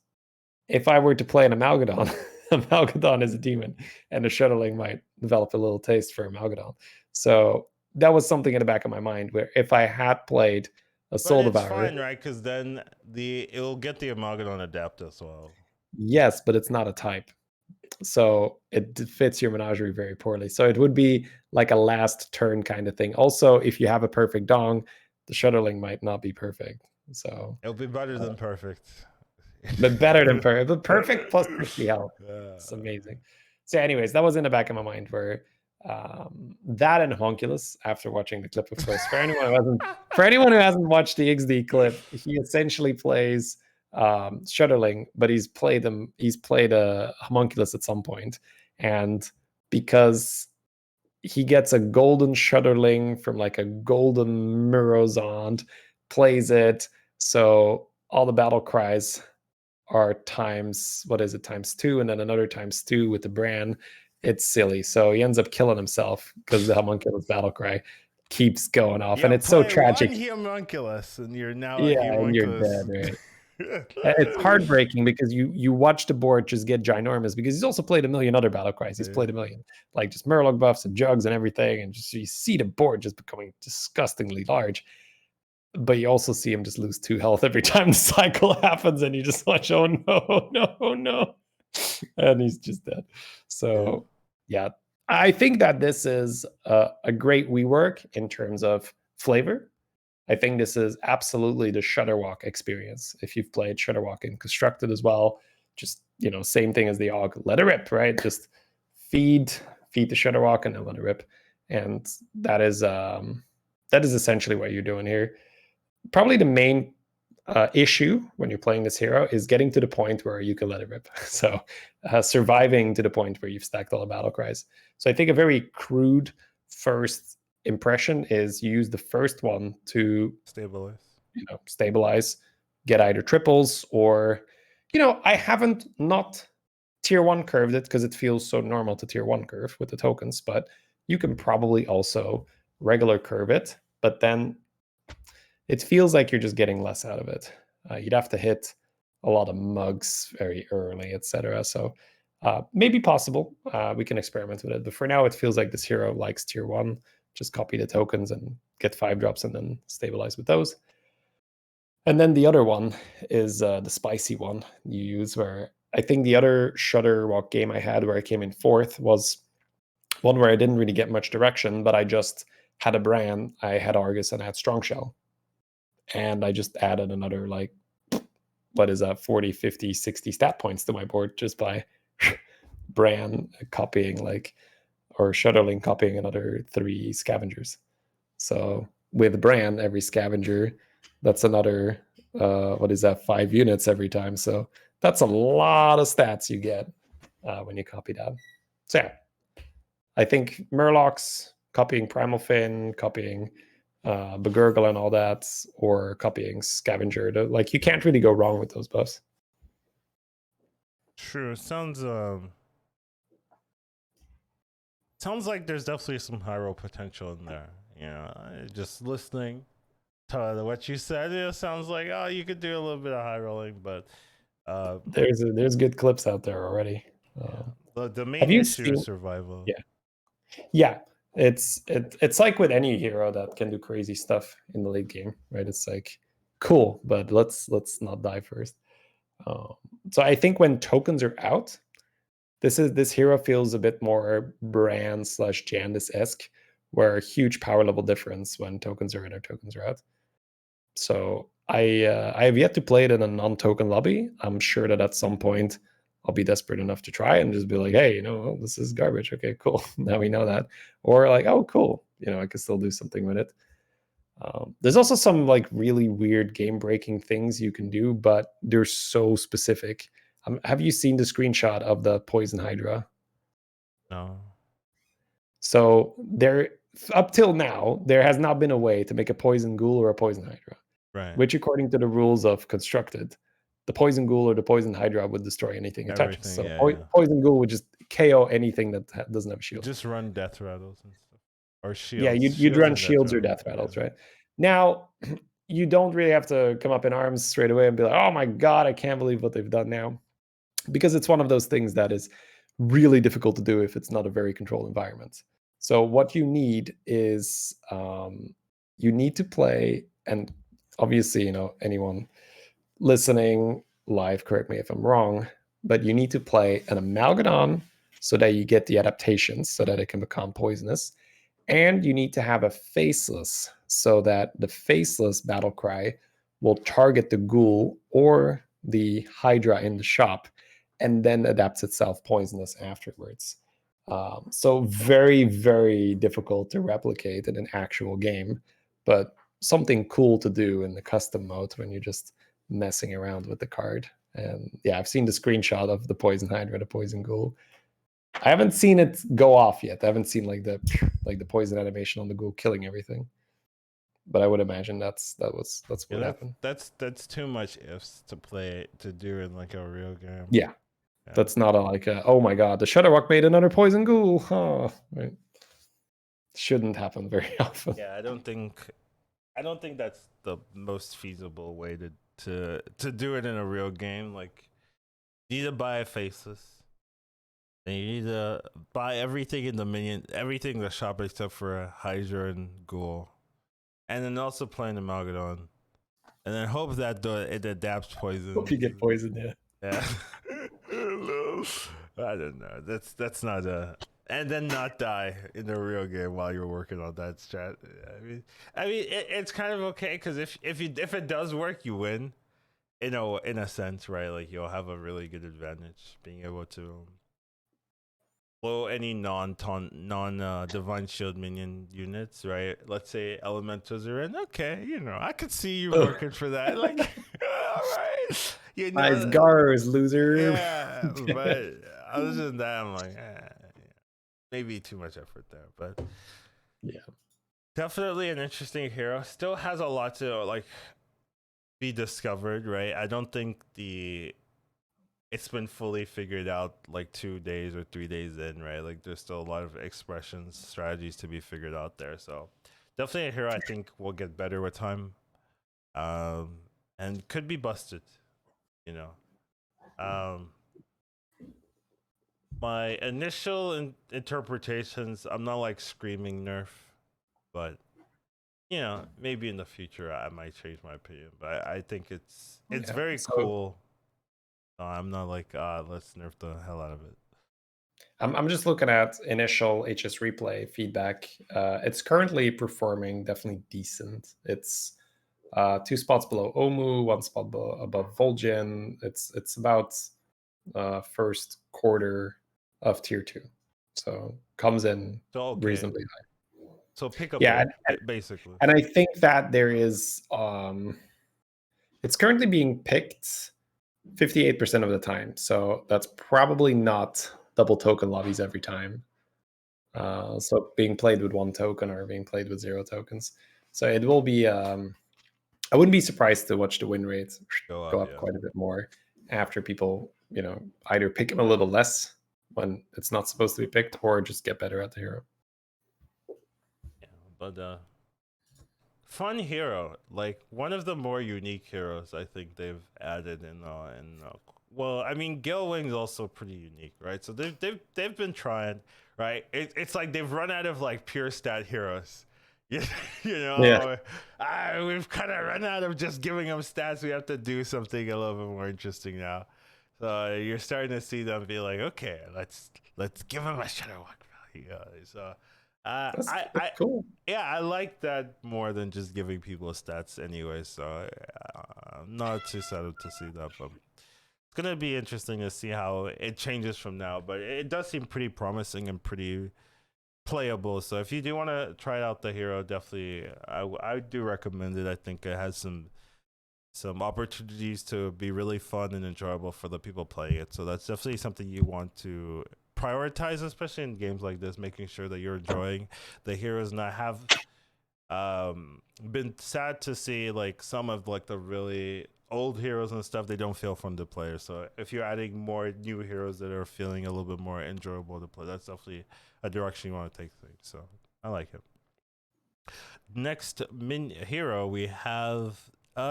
if I were to play an Amalgadon, Amalgadon is a demon, and the Shutterling might develop a little taste for Amalgadon. So that was something in the back of my mind where if I had played a Soul Devourer, fine, right? Because then it'll get the Amalgadon adapt as well. Yes, but it's not a type. So it fits your menagerie very poorly. So it would be like a last turn kind of thing. Also, if you have a perfect Dong, the Shutterling might not be perfect. So it'll be better than perfect. But better than perfect. But perfect plus 50 health. It's amazing. So anyways, that was in the back of my mind where that and Honkulus, after watching the clip, of course, for anyone who hasn't watched the XD clip, he essentially plays Shutterling, but he's played a Homunculus at some point, and because he gets a golden Shutterling from like a golden Murozond, plays it, so all the battle cries are ×2, and then another ×2 with the brand. It's silly. So he ends up killing himself because the Homunculus battle cry keeps going off, and it's so tragic. One Homunculus, and you're now and you're dead, right? It's heartbreaking because you watch the board just get ginormous because he's also played a million other battle cries. He's played a million, like just Murloc buffs and jugs and everything, and just you see the board just becoming disgustingly large. But you also see him just lose 2 health every time the cycle happens, and you just watch, oh no, and he's just dead. So yeah, I think that this is a great rework in terms of flavor. I think this is absolutely the Shutterwalk experience. If you've played Shutterwalk and Constructed as well, just same thing as the Og, let it rip, right? Just feed the Shutterwalk and then let it rip, and that is essentially what you're doing here. Probably the main issue when you're playing this hero is getting to the point where you can let it rip. So surviving to the point where you've stacked all the battle cries. So I think a very crude first impression is you use the first one to stabilize, get either triples or, I haven't not tier 1 curved it because it feels so normal to tier 1 curve with the tokens, but you can probably also regular curve it, but then it feels like you're just getting less out of it. You'd have to hit a lot of mugs very early, etc. So maybe possible. We can experiment with it. But for now, it feels like this hero likes tier 1. Just copy the tokens and get 5 drops and then stabilize with those. And then the other one is the spicy one you use, where I think the other Shutterwalk game I had where I came in 4th was one where I didn't really get much direction, but I just had a brand. I had Argus and I had Strong Shell. And I just added another 40, 50, 60 stat points to my board just by Bran copying or Shutterling copying another 3 scavengers. So with Bran, every scavenger, that's another 5 units every time. So that's a lot of stats you get when you copy that. So yeah, I think Murlocs, copying Primal Fin, copying Begurgle and all that, or copying Scavenger. You can't really go wrong with those buffs. True. Sounds like there's definitely some high roll potential in there. Just listening to what you said, it sounds like you could do a little bit of high rolling, but there's good clips out there already. The main issue is survival. Yeah. It's like with any hero that can do crazy stuff in the late game, right? It's like cool, but let's not die first. Um, so I think when tokens are out, this hero feels a bit more Brand slash Jandis esque, where a huge power level difference when tokens are in or tokens are out. So I have yet to play it in a non-token lobby. I'm sure that at some point I'll be desperate enough to try and just be like, hey, this is garbage. Okay, cool. Now we know that. Or like, oh, cool. I can still do something with it. There's also some like really weird game breaking things you can do, but they're so specific. Have you seen the screenshot of the poison hydra? No. So there, up till now, there has not been a way to make a poison ghoul or a poison hydra. Right. Which, according to the rules of constructed, the poison ghoul or the poison hydra would destroy anything it touches. So poison ghoul would just KO anything that doesn't have a shield. Just run death rattles and stuff, or shields. Yeah, you'd run shields or death rattles, right? Now, you don't really have to come up in arms straight away and be like, "Oh my god, I can't believe what they've done now," because it's one of those things that is really difficult to do if it's not a very controlled environment. So what you need is you need to play, and obviously, anyone listening live, correct me if I'm wrong, but you need to play an Amalgadon so that you get the adaptations so that it can become poisonous. And you need to have a faceless so that the faceless battle cry will target the ghoul or the hydra in the shop and then adapts itself poisonous afterwards. So very, very difficult to replicate in an actual game, but something cool to do in the custom mode when you're just messing around with the card. And yeah, I've seen the screenshot of the poison hydra, the poison ghoul. I haven't seen it go off yet. I haven't seen like the poison animation on the ghoul killing everything. But I would imagine that's what happened. That's too much ifs to do in like a real game. Yeah. That's not oh my god, the Shudderwock made another poison ghoul. Huh. Right. Shouldn't happen very often. Yeah, I don't think that's the most feasible way to do it in a real game. Like, you need to buy a faceless. And you need to buy everything in the minion, everything in the shop except for a Hydra and Ghoul. And then also play an Amalgadon. And then hope that it adapts poison. Hope you get poisoned, yeah. Yeah. I don't know. That's not a... And then not die in the real game while you're working on that strat. I mean, it's kind of okay because if it does work, you win. In a sense, right? Like, you'll have a really good advantage being able to blow any non divine shield minion units, right? Let's say elementals are in. Okay, I could see you working for that. Like, all right, nice Gars, loser. Yeah, but other than that, I'm like, maybe too much effort there. But yeah, definitely an interesting hero. Still has a lot to like be discovered, right? I don't think it's been fully figured out like 2 days or 3 days in, right? Like, there's still a lot of expressions, strategies to be figured out there. So definitely a hero I think will get better with time, and could be busted, my initial interpretations, I'm not like screaming nerf, but maybe in the future I might change my opinion. But I think it's very cool. I'm not like, let's nerf the hell out of it. I'm just looking at initial HS replay feedback. It's currently performing definitely decent. It's 2 spots below Omu, 1 spot above Vol'jin. It's about first quarter of tier 2, so comes in reasonably high. So pick up, basically. And I think that there is it's currently being picked 58% of the time, so that's probably not double token lobbies every time. So being played with 1 token or being played with 0 tokens. So it will be I wouldn't be surprised to watch the win rate go up quite a bit more after people, either pick him a little less when it's not supposed to be picked, or just get better at the hero. Yeah, but fun hero, like one of the more unique heroes I think they've added in well, I mean, Gale Wing's also pretty unique, right? So they've been trying, right? It's like they've run out of like pure stat heroes. You, you Yeah. know, we've kind of run out of just giving them stats. We have to do something a little bit more interesting now. So you're starting to see them be like, okay, let's give them a shadow walk value. So That's cool. yeah, I like that more than just giving people stats anyway. So I'm not too sad to see that, but it's gonna be interesting to see how it changes from now. But it does seem pretty promising and pretty playable. So if you do want to try out the hero, definitely I do recommend it. I think it has some opportunities to be really fun and enjoyable for the people playing it. So that's definitely something you want to prioritize, especially in games like this, making sure that you're enjoying the heroes. And I have been sad to see like some of like the really old heroes and stuff, they don't feel fun to play. So if you're adding more new heroes that are feeling a little bit more enjoyable to play, that's definitely a direction you want to take things. So I like it. Next hero we have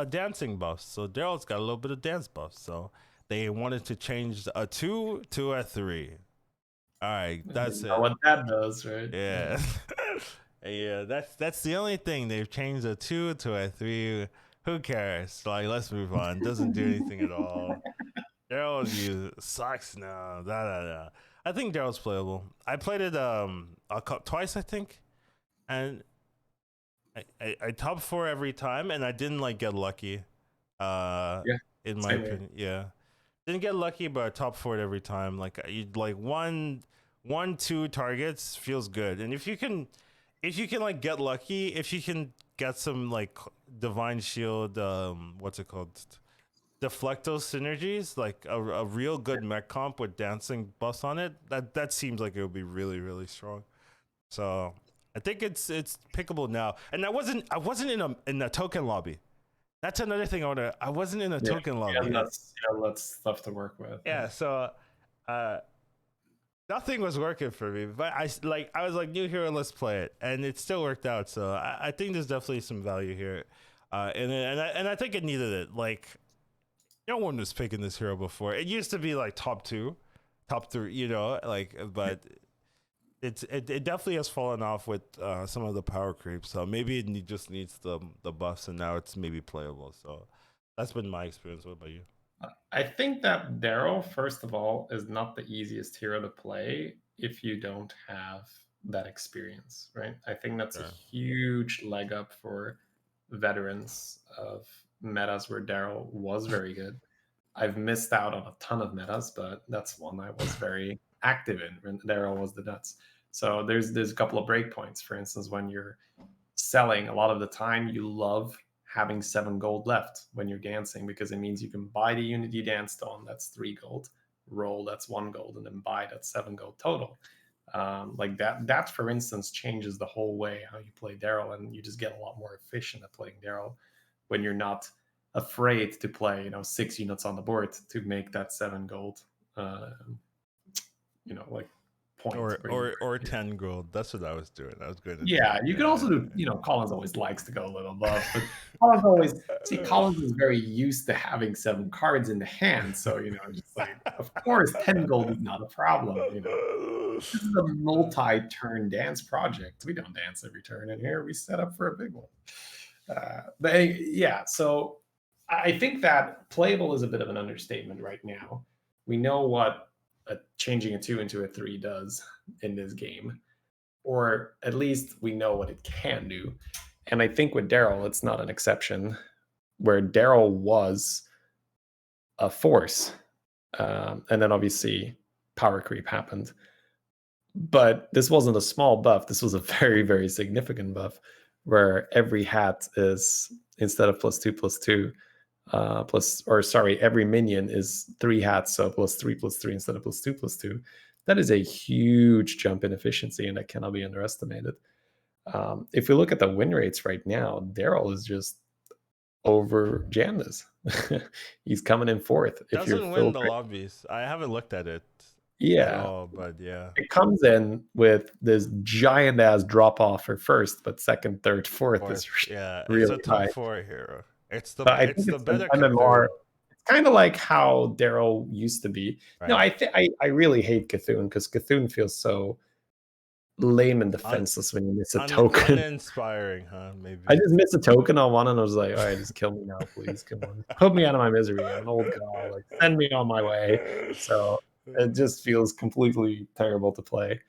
dancing buffs. So Daryl's got a little bit of dance buffs. So they wanted to change a 2 to a 3. All right, that's You it. know what that does, right? Yeah. Yeah, that's the only thing. They've changed a 2 to a 3. Who cares? Like, let's move on. Doesn't do anything at all. Daryl's use sucks now. Da, da, da. I think Daryl's playable. I played it twice, I think, and I top 4 every time, and I didn't like get lucky. Yeah, In my same here. opinion, yeah, didn't get lucky, but I top 4 it every time. Like you like one, 2 targets feels good, and if you can like get lucky, if you can get some like divine shield, what's it called? Deflecto synergies, like a real good mech comp with dancing buffs on it, that seems like it would be really, really strong. So I think it's pickable now. And I wasn't in a token lobby. That's another thing I wasn't in a Yeah, token lobby. that's tough to work with. Yeah, so uh nothing was working for me, but I was like, new hero, let's play it, and it still worked out. So I think there's definitely some value here, and I think it needed it. Like no one was picking this hero before. It used to be like top 2, top 3, like, but it definitely has fallen off with some of the power creep. So maybe it just needs the buffs, and now it's maybe playable. So that's been my experience. What about you? I think that Daryl, first of all, is not the easiest hero to play if you don't have that experience, right? I think that's a Sure. huge leg up for veterans of metas where Daryl was very good. I've missed out on a ton of metas, but that's one I was very active in when Daryl was the nuts. So there's a couple of breakpoints. For instance, when you're selling, a lot of the time you love having 7 gold left when you're dancing because it means you can buy the unit you danced on, that's 3 gold, roll, that's 1 gold, and then buy, that's 7 gold total. Like that for instance changes the whole way how you play Daryl, and you just get a lot more efficient at playing Daryl when you're not afraid to play 6 units on the board to make that 7 gold like point Or 10 gold. That's what I was doing. I was going to yeah, 10. you can also do, Collins always likes to go a little above, but Collins is very used to having 7 cards in the hand. So, just like, of course, 10 gold is not a problem. This is a multi-turn dance project. We don't dance every turn in here. We set up for a big one. But yeah, so I think that playable is a bit of an understatement right now. We know what changing a 2 into a 3 does in this game, or at least we know what it can do. And I think with Daryl, it's not an exception, where Daryl was a force. And then obviously power creep happened. But this wasn't a small buff. This was a very, very significant buff where every hat is, instead of +2/+2, every minion is 3 hats. So +3/+3 instead of +2/+2. That is a huge jump in efficiency, and that cannot be underestimated. If we look at the win rates right now, Daryl is just over Jamdas. He's coming in 4th. If you're Doesn't win the filtering, lobbies. I haven't looked at it at yeah, all, but yeah. it comes in with this giant ass drop off for 1st, but 2nd, 3rd, 4th is Yeah, it's really a top high. 4 hero. It's But I it's think the it's an better MMR. compared. kind of like how Daryl used to be. Right. No, I really hate Cthulhu because Cthulhu feels so lame and defenseless when you miss a token. Uninspiring, huh? Maybe. I just missed a token on one and I was like, all right, just kill me now, please. Come on. Put me out of my misery. I'm an old guy. Like, send me on my way. So it just feels completely terrible to play.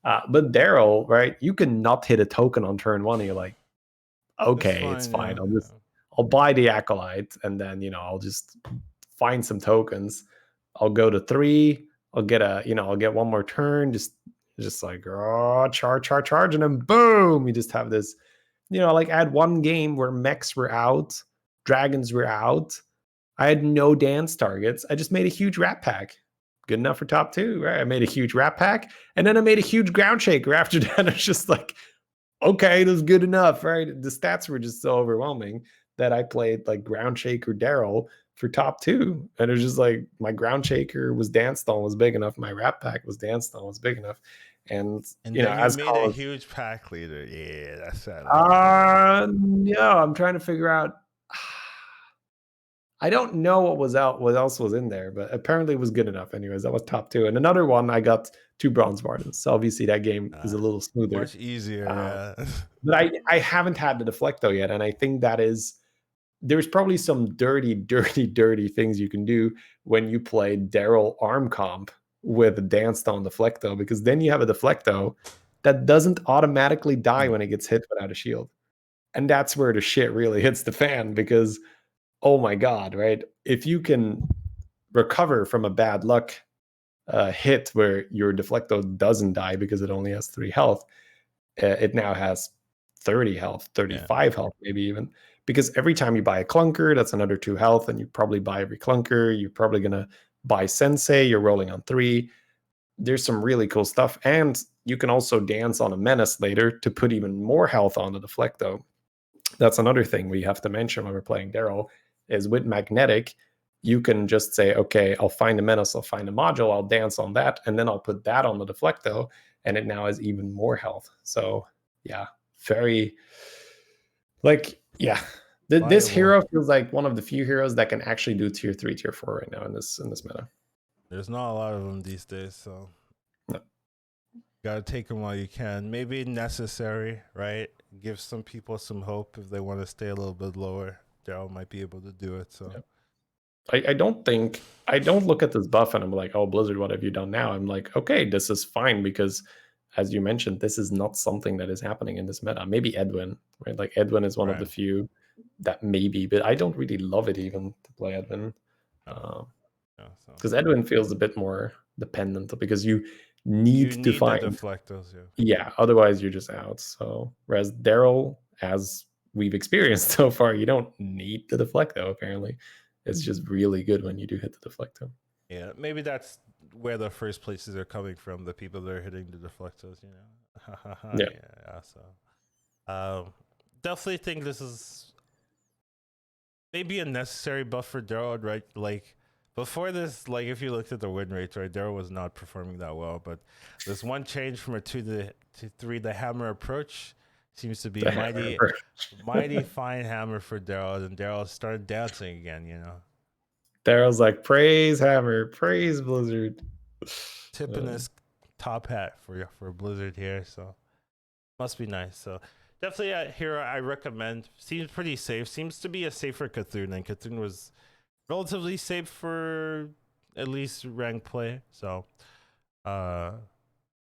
But Daryl, right? You can not hit a token on turn one and you're like, okay, it's fine. Yeah. I'll buy the Acolyte and then, I'll just find some tokens. I'll go to 3. I'll get one more turn. Just like, charge. And then boom, you just have this, like I had one game where mechs were out, dragons were out. I had no dance targets. I just made a huge rat pack. Good enough for top 2, right? I made a huge rat pack. And then I made a huge ground shaker after that. It's just like, okay, that's good enough, right? The stats were just so overwhelming that I played like Ground Shaker Daryl for top 2. And it was just like my Ground Shaker was danced on was big enough. My Rat Pack was danced on was big enough. And then as made Collins, a huge pack leader. Yeah, that's that. no, I'm trying to figure out. I don't know what else was in there, but apparently it was good enough. Anyways, that was top 2. And another one, I got 2 bronze wardens. So obviously that game is a little smoother, much easier. Yeah. But I haven't had the Deflecto yet, and I think there's probably some dirty things you can do when you play Daryl arm comp with a Dancestone Deflecto, because then you have a Deflecto that doesn't automatically die when it gets hit without a shield. And that's where the shit really hits the fan, because oh my god, right? If you can recover from a bad luck hit where your Deflecto doesn't die because it only has 3 health, it now has 30 health, 35 health, maybe even. Because every time you buy a clunker, that's another 2 health, and you probably buy every clunker. You're probably going to buy Sensei. You're rolling on 3. There's some really cool stuff. And you can also dance on a Menace later to put even more health on the Deflecto. That's another thing we have to mention when we're playing Daryl, is with Magnetic, you can just say, okay, I'll find a Menace, I'll find a module, I'll dance on that, and then I'll put that on the Deflecto, and it now has even more health. So yeah, very this hero feels like one of the few heroes that can actually do tier 3, tier 4 right now in this meta. There's not a lot of them these days, so no. Gotta take them while you can. Maybe necessary, right? Give some people some hope if they want to stay a little bit lower. Daryl might be able to do it. So I don't look at this buff and I'm like, oh, Blizzard, what have you done now? I'm like, okay, this is fine, because as you mentioned, this is not something that is happening in this meta. Maybe Edwin, right? Like Edwin is one of the few that maybe, but I don't really love it even to play Edwin. Because Edwin feels a bit more dependent, because you need to find the Deflectos, yeah, otherwise you're just out. So whereas Daryl, as we've experienced so far, you don't need the Deflecto, apparently. It's just really good when you do hit the Deflecto. Yeah, maybe that's where the first places are coming from, the people that are hitting the Deflectos, Yeah. So definitely think this is maybe a necessary buff for Daryl, right? Like before this, like if you looked at the win rates, right, Daryl was not performing that well, but this one change from a 2 to 3, the hammer approach seems to be mighty fine hammer for Daryl, and Daryl started dancing again, Daryl's like, praise hammer, praise Blizzard. Tipping his top hat for Blizzard here, so must be nice. So definitely a hero I recommend. Seems pretty safe. Seems to be a safer Cthulhu, and Cthulhu was relatively safe for at least rank play. So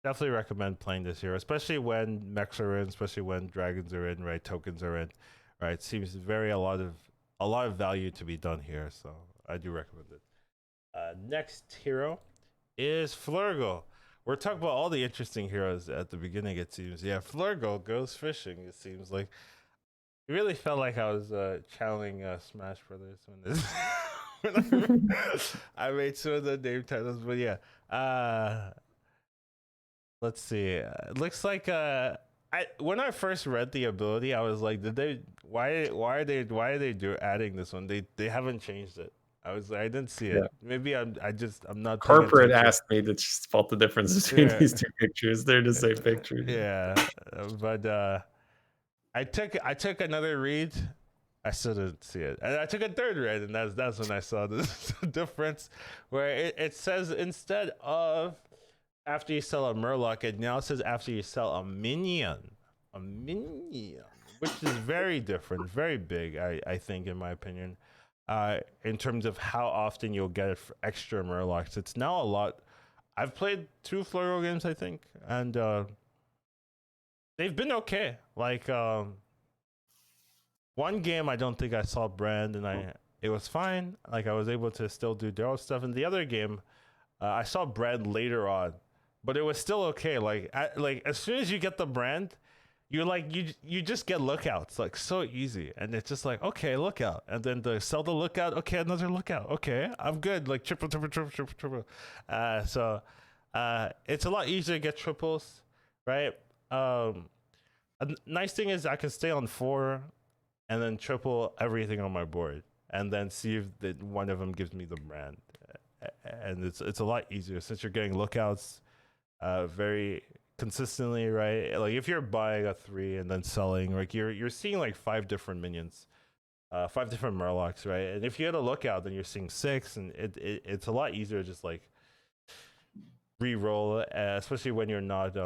definitely recommend playing this hero, especially when mechs are in, especially when dragons are in, right? Tokens are in, right? Seems a lot of value to be done here, so I do recommend it. Next hero is Flurgle. We're talking about all the interesting heroes at the beginning, it seems. Yeah, Flurgle goes fishing, it seems like. It really felt like I was channeling Smash Brothers when I made some of the name titles, but yeah. Let's see. It looks like when I first read the ability, I was like, why are they adding this one? They haven't changed it. I didn't see it. Maybe I'm not. Corporate asked me to spot the difference between these 2 pictures. They're the same picture. Yeah, but I took another read I still didn't see it. And I took a third read, and that's when I saw the difference, where it says instead of after you sell a Murloc, it now says after you sell a minion. A minion. Which is very different, very big, I think, in my opinion. In terms of how often you'll get it for extra Murlocs. It's now a lot. I've played 2 Floro games, I think, and they've been okay. Like one game I don't think I saw Brand and it was fine. Like I was able to still do Daryl stuff. And the other game, I saw Brand later on, but it was still okay. Like as soon as you get the Brand, you're like you just get lookouts, like so easy. And it's just like, okay, lookout. And then the sell the lookout, okay, another lookout. Okay, I'm good. Like triple. So it's a lot easier to get triples, right? A nice thing is I can stay on 4 and then triple everything on my board, and then see if one of them gives me the Brand. And it's a lot easier since you're getting lookouts very consistently, right? Like if you're buying a 3 and then selling, like you're seeing like 5 different minions, 5 different Murlocs, right? And if you get a lookout, then you're seeing 6, and it's a lot easier to just like re-roll, especially when you're not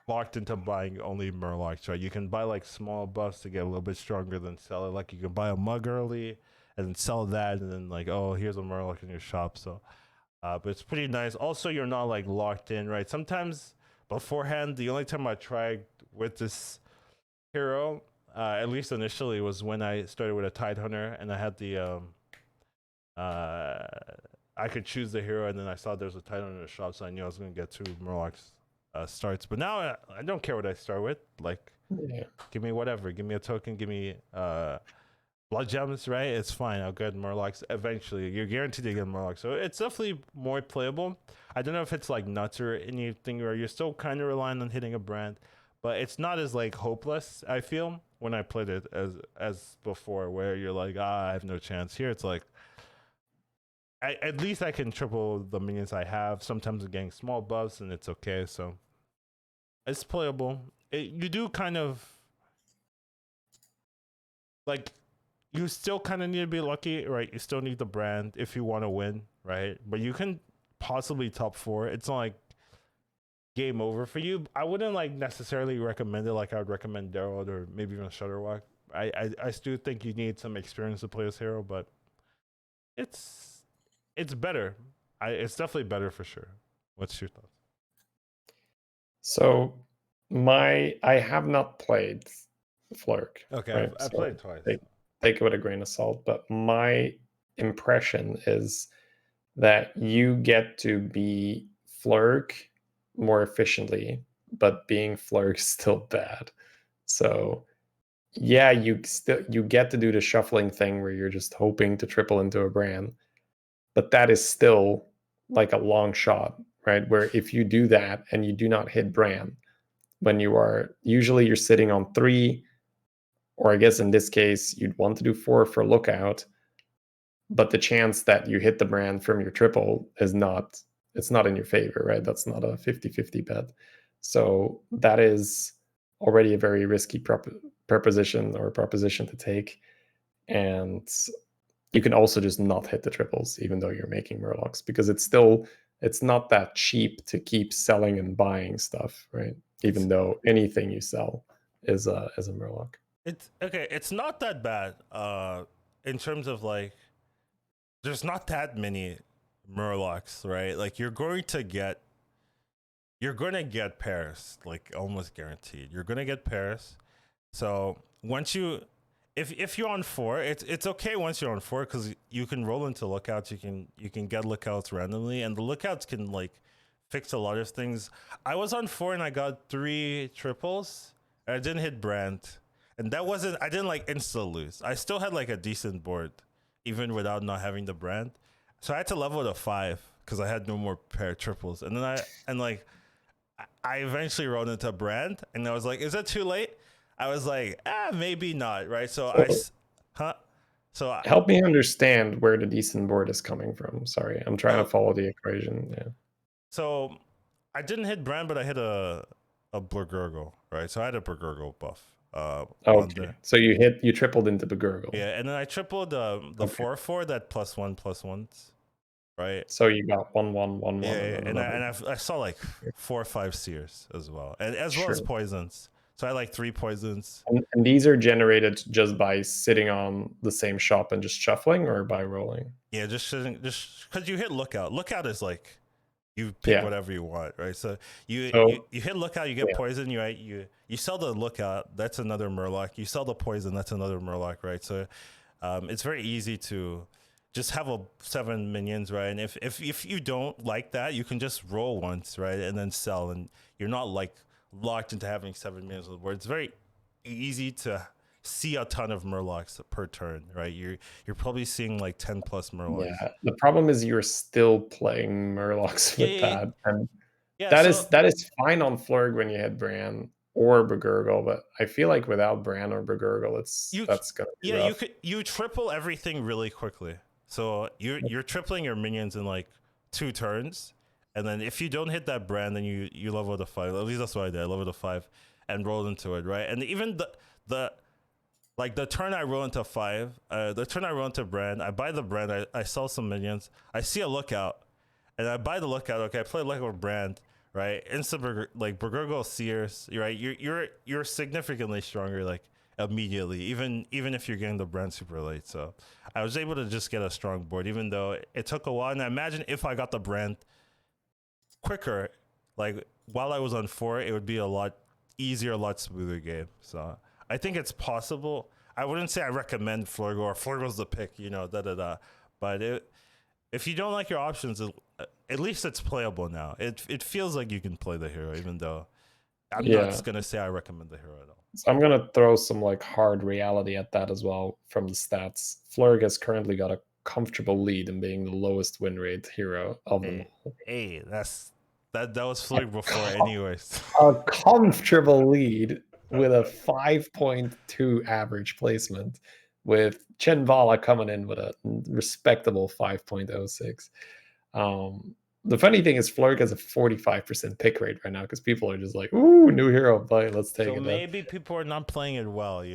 locked into buying only Murlocs, right? You can buy like small buffs to get a little bit stronger than sell it. Like you can buy a mug early and then sell that, and then like, oh, here's a Murloc in your shop. So, but it's pretty nice. Also, you're not like locked in, right? Sometimes beforehand, the only time I tried with this hero, at least initially, was when I started with a Tide Hunter and I had the I could choose the hero, and then I saw there's a Tide Hunter in the shop, so I knew I was going to get 2 Murlocs starts. But now I don't care what I start with. Like, give me whatever. Give me a token. Give me blood gems, right? It's fine. I'll get Murlocs eventually. You're guaranteed to get Murlocs, so it's definitely more playable. I don't know if it's like nuts or anything, or you're still kind of relying on hitting a Brand, but it's not as like hopeless, I feel, when I played it as before, where you're like, I have no chance. Here it's like, at least I can triple the minions I have. Sometimes I'm getting small buffs and it's okay, so it's playable. You do kind of like, you still kind of need to be lucky, right? You still need the Brand if you want to win, right? But you can possibly top 4. It's not like game over for you. I wouldn't like necessarily recommend it like I would recommend Daryl or maybe even Shutterwalk. I still think you need some experience to play this hero, but it's better. It's definitely better for sure. What's your thoughts? So I have not played Flurk. Okay, right? I've played twice. Take it with a grain of salt, but my impression is that you get to be Flurk more efficiently, but being Flurk is still bad. So yeah, you get to do the shuffling thing where you're just hoping to triple into a Brand, but that is still like a long shot, right? Where if you do that and you do not hit Brand, when you're sitting on 3, or I guess in this case you'd want to do 4 for lookout, but the chance that you hit the Brand from your triple is not in your favor, right? That's not a 50-50 bet. So that is already a very risky proposition to take. And you can also just not hit the triples even though you're making Murlocs, because it's not that cheap to keep selling and buying stuff, right? Even though anything you sell is a Murloc. It's okay. It's not that bad. In terms of like, there's not that many Murlocs, right? Like you're going to get pairs, like almost guaranteed. You're gonna get pairs. So once you, if you're on 4, it's okay once you're on 4, because you can roll into lookouts. You can get lookouts randomly, and the lookouts can like fix a lot of things. I was on 4 and I got 3 triples. And I didn't hit Brand, and I didn't like insta lose. I still had like a decent board, even without not having the Brand. So I had to level to 5 because I had no more pair triples, and then I eventually rolled into Brand, and I was like, is it too late? I was like, maybe not, right? So help me understand where the decent board is coming from. Sorry, I'm trying to follow the equation. Yeah. So I didn't hit Brand, but I hit a Blurgurgle, right? So I had a Blurgurgle buff, on Okay, the so you tripled into the Gurgle. yeah, and then I tripled the Okay. 4/4 that +1/+1s, right? So you got 1/1/1/1, Yeah, and then another. I saw like 4 or 5 seers as well, and as well as Sure. poisons. So I had like 3 poisons. And these are generated just by sitting on the same shop and just shuffling, or by rolling? Yeah, just because you hit lookout. Lookout is like you pick Yeah. whatever you want, right? So you So you hit lookout, you get yeah. poison. You sell the lookout, that's another murloc. You sell the poison, that's another murloc, right? So it's very easy to just have a 7 minions, right? And if you don't like that, you can just roll once, right, and then sell, and you're not like locked into having 7 minions on the board. It's very easy to see a ton of murlocs per turn, right? You're probably seeing like 10 plus murlocs. Yeah. The problem is you're still playing Murlocs Yeah, with yeah, that, and yeah. that So is fine on Flurg when you hit Bran or Begurgle, but I feel like without Bran or Begurgle, you that's gonna be yeah, rough. you triple everything really quickly. So you're tripling your minions in like 2 turns, and then if you don't hit that brand, then you level to 5. At least that's what I did. I leveled to 5 and rolled into it, right? And even the like the turn I roll into 5, the turn I roll into brand, I buy the brand, I sell some minions, I see a lookout, and I buy the lookout. Okay, I play lookout brand, right? Instant like Burgurgle Sears, right? You're significantly stronger, like immediately, even if you're getting the brand super late. So I was able to just get a strong board, even though it took a while. And I imagine if I got the brand quicker, like while I was on 4, it would be a lot easier, a lot smoother game. So I think it's possible. I wouldn't say I recommend Flurgo or Flurgo's the pick, da da da. But if you don't like your options, at least it's playable now. It feels like you can play the hero, even though I'm Yeah. not gonna say I recommend the hero at all. So I'm gonna throw some like hard reality at that as well from the stats. Flurg has currently got a comfortable lead in being the lowest win rate hero of them Hey, all. hey, that was Flurg before, anyways. A comfortable lead with a 5.2 average placement, with Chen Vala coming in with a respectable 5.06. The funny thing is, Flurg has a 45% pick rate right now because people are just like, "Ooh, new hero, play, let's take So it." maybe people are not playing it well,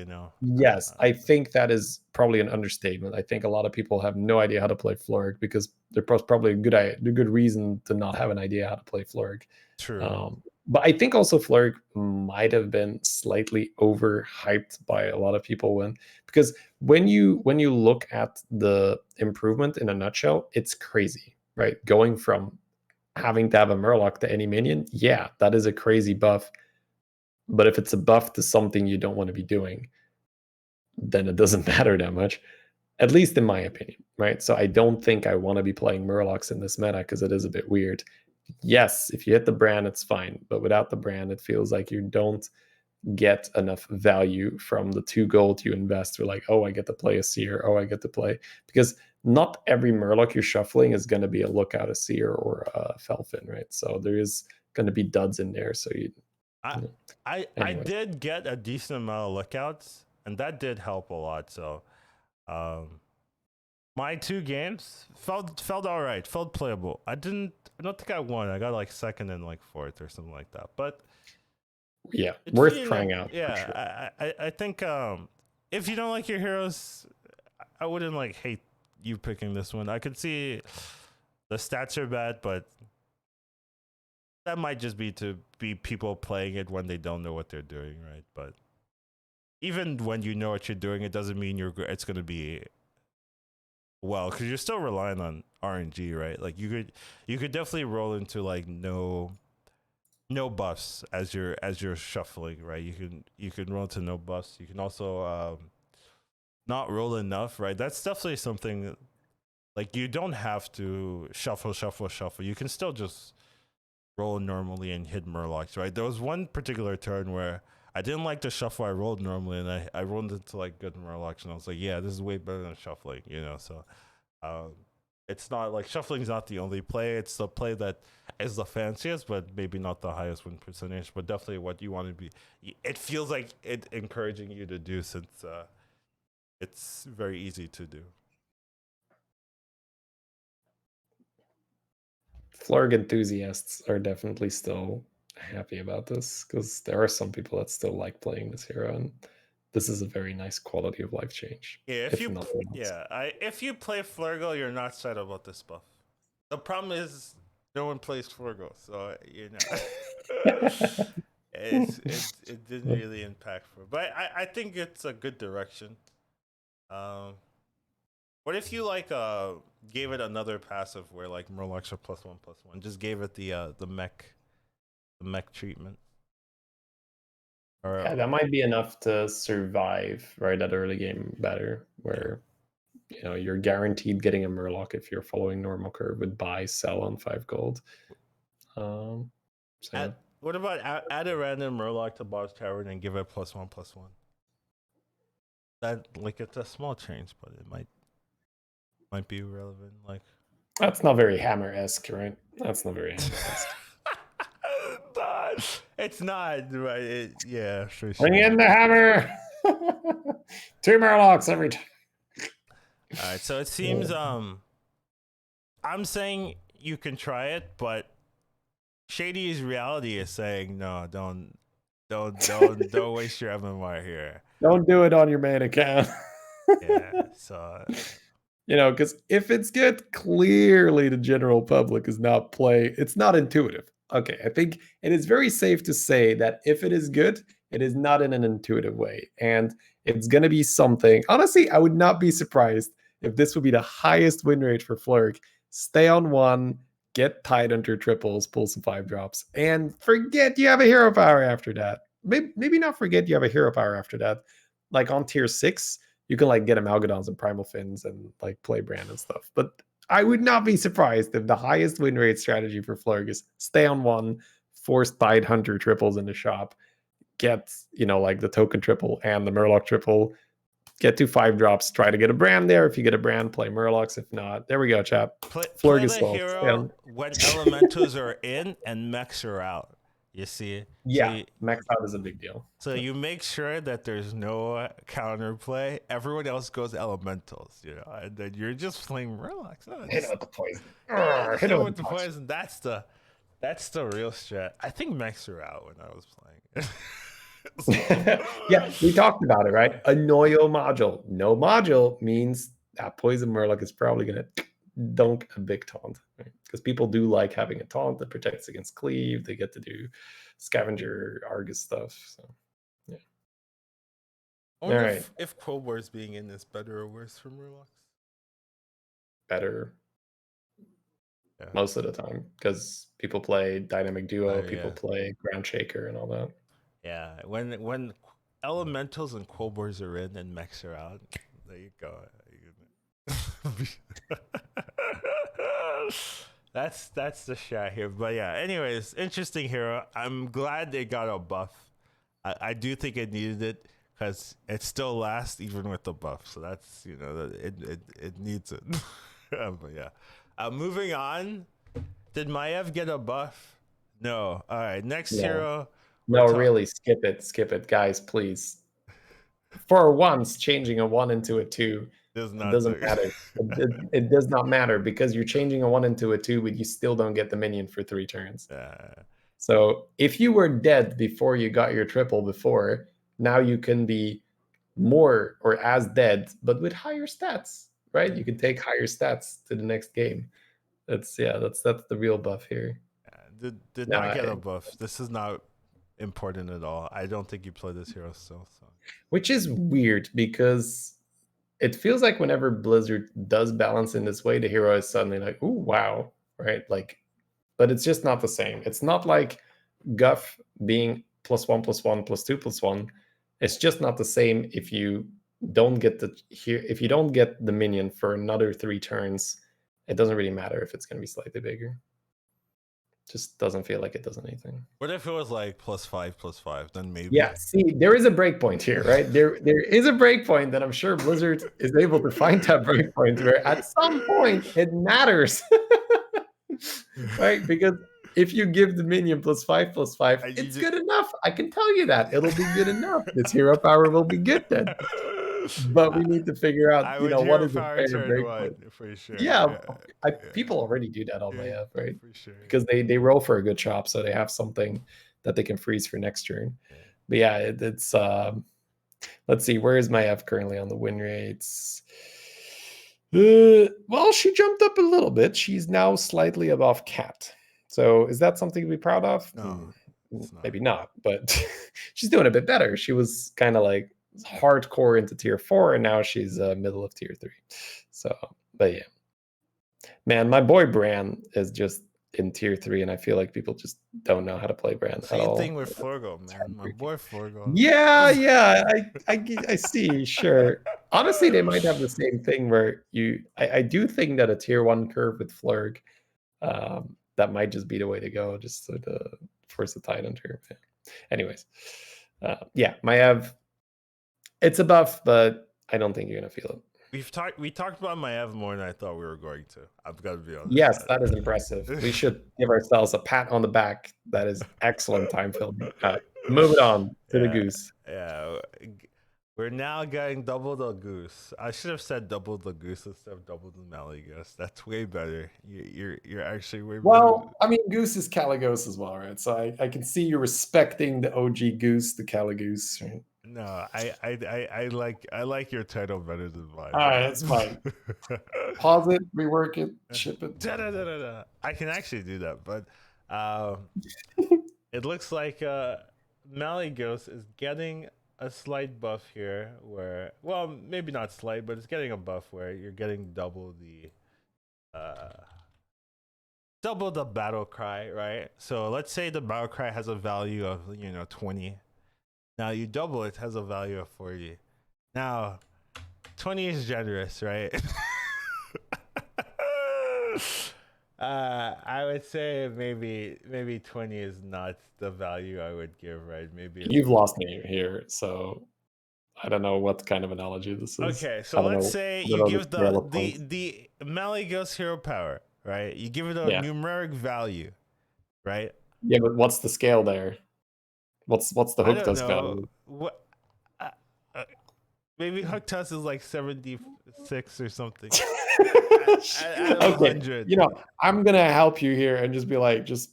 Yes, I think that is probably an understatement. I think a lot of people have no idea how to play Flurg because there's probably a good reason to not have an idea how to play Flurg. True. But I think also Flurg might have been slightly overhyped by a lot of people because when you look at the improvement in a nutshell, it's crazy, right? Going from having to have a Murloc to any minion, yeah, that is a crazy buff. But if it's a buff to something you don't want to be doing, then it doesn't matter that much, at least in my opinion, right? So I don't think I want to be playing Murlocs in this meta because it is a bit weird. Yes, if you hit the brand, it's fine, but without the brand, it feels like you don't get enough value from the 2 gold you invest. We're like, oh, I get to play a seer. Oh, I get to play, because not every Murloc you're shuffling is going to be a lookout, a seer, or a Felfin, right? So there is going to be duds in there. So I I anyway. did get a decent amount of lookouts, and that did help a lot. So my 2 games felt all right, felt playable. I don't think I won. I got like second and like fourth or something like that. But Yeah, it's worth trying out. yeah, for sure. I think if you don't like your heroes, I wouldn't like hate you picking this one. I could see the stats are bad, but that might just be to be people playing it when they don't know what they're doing, right? But even when you know what you're doing, it doesn't mean it's going to be well, because you're still relying on RNG, right? Like you could definitely roll into like no buffs as you're shuffling, right? You can roll into no buffs. You can also not roll enough, right? That's definitely something. Like you don't have to shuffle. You can still just roll normally and hit Murlocs, right? There was one particular turn where I didn't like the shuffle I rolled normally, and I rolled into like good Murlocs, and I was like, yeah, this is way better than shuffling, So it's not like shuffling's not the only play. It's the play that is the fanciest, but maybe not the highest win percentage, but definitely what you want to be. It feels like it encouraging you to do, since it's very easy to do. Flurg enthusiasts are definitely still happy about this because there are some people that still like playing this hero, and this is a very nice quality of life change. Yeah, If nothing else. if you play Flurgle, you're not sad about this buff. The problem is no one plays Flurgle, so it didn't really impact for. But I think it's a good direction. What if you gave it another passive where like Murlocs are +1/+1, just gave it the mech treatment? Or, Yeah, that might be enough to survive right at early game better, where you're guaranteed getting a Murloc if you're following normal curve with buy sell on 5 gold. What about add a random Murloc to Bob's Tower and give it +1/+1? That it's a small change, but it might be relevant. Like that's not very Hammer-esque, right? That's not very Hammer-esque. It's not, right? Sure. Bring in the hammer. 2 Murlocs every time. All right, so it seems I'm saying you can try it, but Shady's reality is saying no, don't waste your MMR here. Don't do it on your main account. So because if it's good, clearly the general public is not playing. It's not intuitive. Okay, I think it is very safe to say that if it is good, it is not in an intuitive way. And it's going to be something. Honestly, I would not be surprised if this would be the highest win rate for Flurk. Stay on 1, get tied under triples, pull some 5 drops, and forget you have a hero power after that. Maybe not forget you have a hero power after that. Like on tier 6, you can get Amalgadons and Primal Fins and play Brand and stuff. But I would not be surprised if the highest win rate strategy for Flurg is stay on 1, force tied hunter triples in the shop, get the token triple and the Murloc triple, get to 5 drops, try to get a Brand there. If you get a Brand, play Murlocs. If not, there we go, chat. Play the hero when elementals are in and mechs are out. You see? Yeah, max out is a big deal. So you make sure that there's no counterplay. Everyone else goes elementals, and then you're just playing Murlocs. Hit it with the poison. Hit it with the poison. That's the real strat. I think mechs are out when I was playing. Yeah, we talked about it, right? A Noyo module. No module means that poison Murloc is probably going to dunk a big taunt, right? Because people do like having a taunt that protects against cleave. They get to do scavenger Argus stuff. So yeah. I wonder if Quillboar's being in is better or worse for Murlocs. Better. Yeah. Most of the time, because people play Dynamic Duo, people play Ground Shaker and all that. Yeah, when elementals and Quillboars are in and mechs are out, there you go. That's the shot here. But yeah, anyways, interesting hero. I'm glad they got a buff. I do think it needed it because it still lasts even with the buff. So that's it needs it. But yeah. Moving on. Did Maiev get a buff? No. All right. Next hero. No, really, skip it, guys, please. For once, changing a 1 into a 2 doesn't matter. It does not matter because you're changing a 1 into a 2, but you still don't get the minion for 3 turns. So if you were dead before you got your triple before, now you can be more or as dead, but with higher stats, right? You can take higher stats to the next game. That's the real buff here. Did not get a buff. This is not important at all. I don't think you play this hero still. So. Which is weird because it feels like whenever Blizzard does balance in this way, the hero is suddenly like, ooh, wow, right? But it's just not the same. It's not like Guff being +1/+1 +2/+1. It's just not the same if you don't get the minion for another 3 turns. It doesn't really matter if it's going to be slightly bigger. Just doesn't feel like it does anything. What if it was like +5/+5? Then maybe. Yeah, see, there is a breakpoint here, right? There is a breakpoint that I'm sure Blizzard is able to find that breakpoint where at some point it matters, right? Because if you give the minion +5/+5, it's good enough. I can tell you that it'll be good enough. This hero power will be good then. But we need to figure out, I you would know, what hero is a power fair turn breakpoint. one for sure. Yeah, people Yeah, already do that on my yeah, app, right? for sure. Because they roll for a good chop, so they have something that they can freeze for next turn. Yeah. But yeah, it's let's see, where is my F currently on the win rates? Well, she jumped up a little bit. She's now slightly above Cat. So is that something to be proud of? No, it's Maybe not. not, but she's doing a bit better. She was kind of like hardcore into tier 4, and now she's middle of tier 3. So, but yeah, man, my boy Bran is just in tier 3, and I feel like people just don't know how to play Bran at Same all. thing with Florgo, man. My boy Florgo. Yeah, I see. Sure. Honestly, they might have the same thing where I do think that a tier 1 curve with Flurg, that might just be the way to go, just so to force a Tidehunter. Anyways, yeah, my Ev, it's a buff, but I don't think you're gonna feel it. We talked about my Ev more than I thought we were going to. I've got to be honest. Yes, that is impressive. We should give ourselves a pat on the back. That is excellent time filming. Move it on to the goose. Yeah, we're now getting double the goose. I should have said double the goose instead of double the Malagos. That's way better. You're actually way better. Well, I mean, Goose is Caligos as well, right? So I can see you respecting the OG Goose, the Caligoose, right? No, I like your title better than mine. All right, it's fine. Pause it, rework it, ship it. Da-da-da-da-da. I can actually do that, but it looks like Malagos is getting a slight buff here where, well, maybe not slight, but it's getting a buff where you're getting double the battle cry, right? So let's say the battle cry has a value of 20. Now you double it, has a value of 40. Now 20 is generous, right? I would say maybe 20 is not the value I would give, right? Maybe You've lost me here, so I don't know what kind of analogy this is. Okay, so let's say you give the Malagos hero power, right? You give it a numeric value, right? Yeah, but what's the scale there? What's the hook dust value? What? Maybe hook dust is like 76 or something. Okay, I'm gonna help you here and just be like, just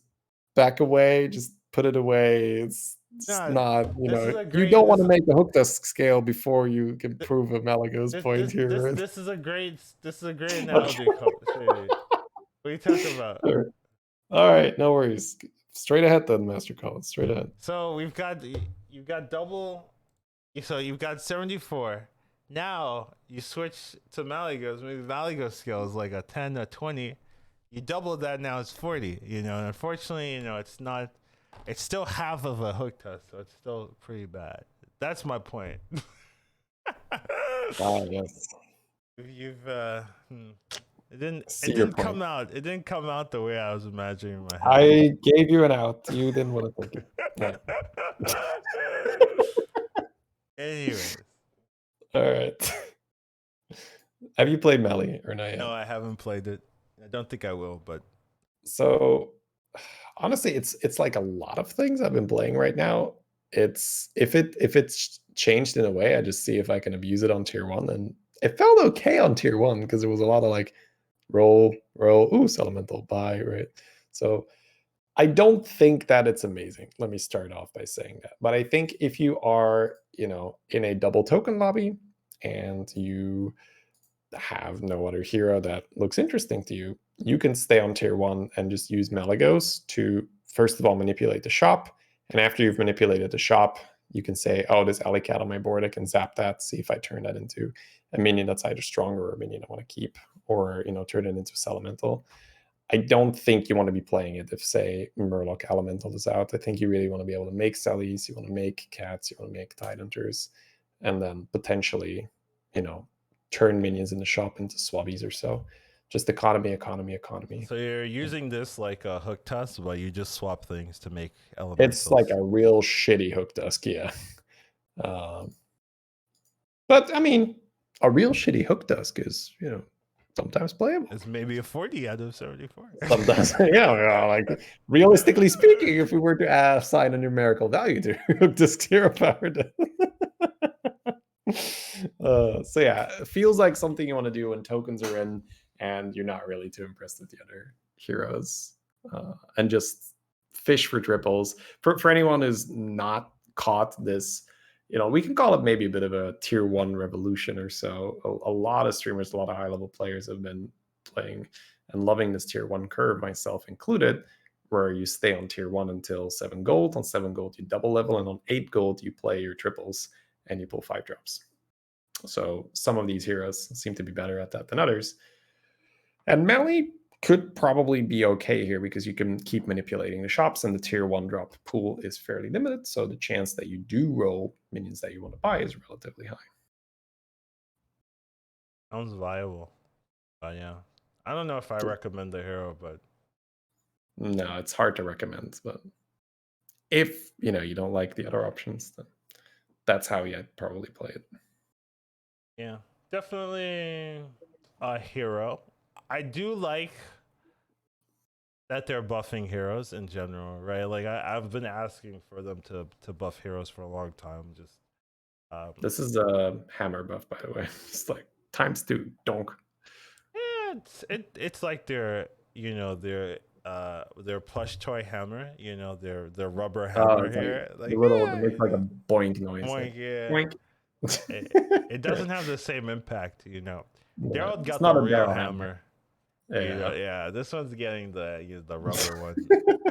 back away, just put it away. It's not, you don't want to make the hook dust scale before you can prove a Malagos point here. This is a great analogy. What are you talking about? All right, no worries. Straight ahead then, Master Collins. Straight ahead. So you've got double. So you've got 74. Now you switch to Malagos. Maybe Malagos scale is like a 10 or 20. You double that, now it's 40. And unfortunately, it's not. It's still half of a hook test, so it's still pretty bad. That's my point. Yes. You've It didn't come out. It didn't come out the way I was imagining in my head. I gave you an out. You didn't want to take it. Yeah. Anyways. All right. Have you played Melee or not yet? No, I haven't played it. I don't think I will, but so honestly, it's like a lot of things I've been playing right now. It's if it's changed in a way, I just see if I can abuse it on tier 1, and it felt okay on tier 1 because there was a lot of like roll, elemental, buy, right? So I don't think that it's amazing. Let me start off by saying that. But I think if you are, in a double token lobby and you have no other hero that looks interesting to you, you can stay on tier 1 and just use Malagos to, first of all, manipulate the shop. And after you've manipulated the shop, you can say, oh, there's Alley Cat on my board. I can zap that, see if I turn that into a minion that's either stronger or a minion I want to keep, or, turn it into Elemental. I don't think you want to be playing it if, say, Murloc Elemental is out. I think you really want to be able to make Sellies, you want to make Cats, you want to make Tidehunters, and then potentially, turn minions in the shop into Swabbies or so. Just economy. So you're using this like a hook tusk, but you just swap things to make elementals. It's like a real shitty hook tusk, yeah. But I mean, a real shitty hook tusk is, sometimes playable. It's maybe a 40 out of 74. Sometimes, yeah. Like realistically speaking, if we were to assign a numerical value to hook tusk hero power, So yeah, it feels like something you want to do when tokens are in and you're not really too impressed with the other heroes. And just fish for triples. For anyone who's not caught this, we can call it maybe a bit of a tier 1 revolution or so. A lot of streamers, a lot of high level players have been playing and loving this tier 1 curve, myself included, where you stay on tier 1 until 7 gold. On 7 gold, you double level, and on 8 gold, you play your triples and you pull 5 drops. So some of these heroes seem to be better at that than others. And Meli could probably be okay here because you can keep manipulating the shops and the tier 1 drop pool is fairly limited. So the chance that you do roll minions that you want to buy is relatively high. Sounds viable. But yeah. I don't know if I recommend the hero, but no, it's hard to recommend. But if you don't like the other options, then that's how you'd probably play it. Yeah, definitely a hero. I do like that they're buffing heroes in general, right? Like I've been asking for them to buff heroes for a long time. Just this is a hammer buff, by the way. It's like ×2 donk. Yeah, it's like their their plush toy hammer, their rubber hammer here. Like like the little one that makes like a boink noise. Boink, like, yeah. boink. It doesn't have the same impact, Yeah, Daryl it's got not the a real Daryl hammer. Yeah. Yeah, this one's getting the rubber one.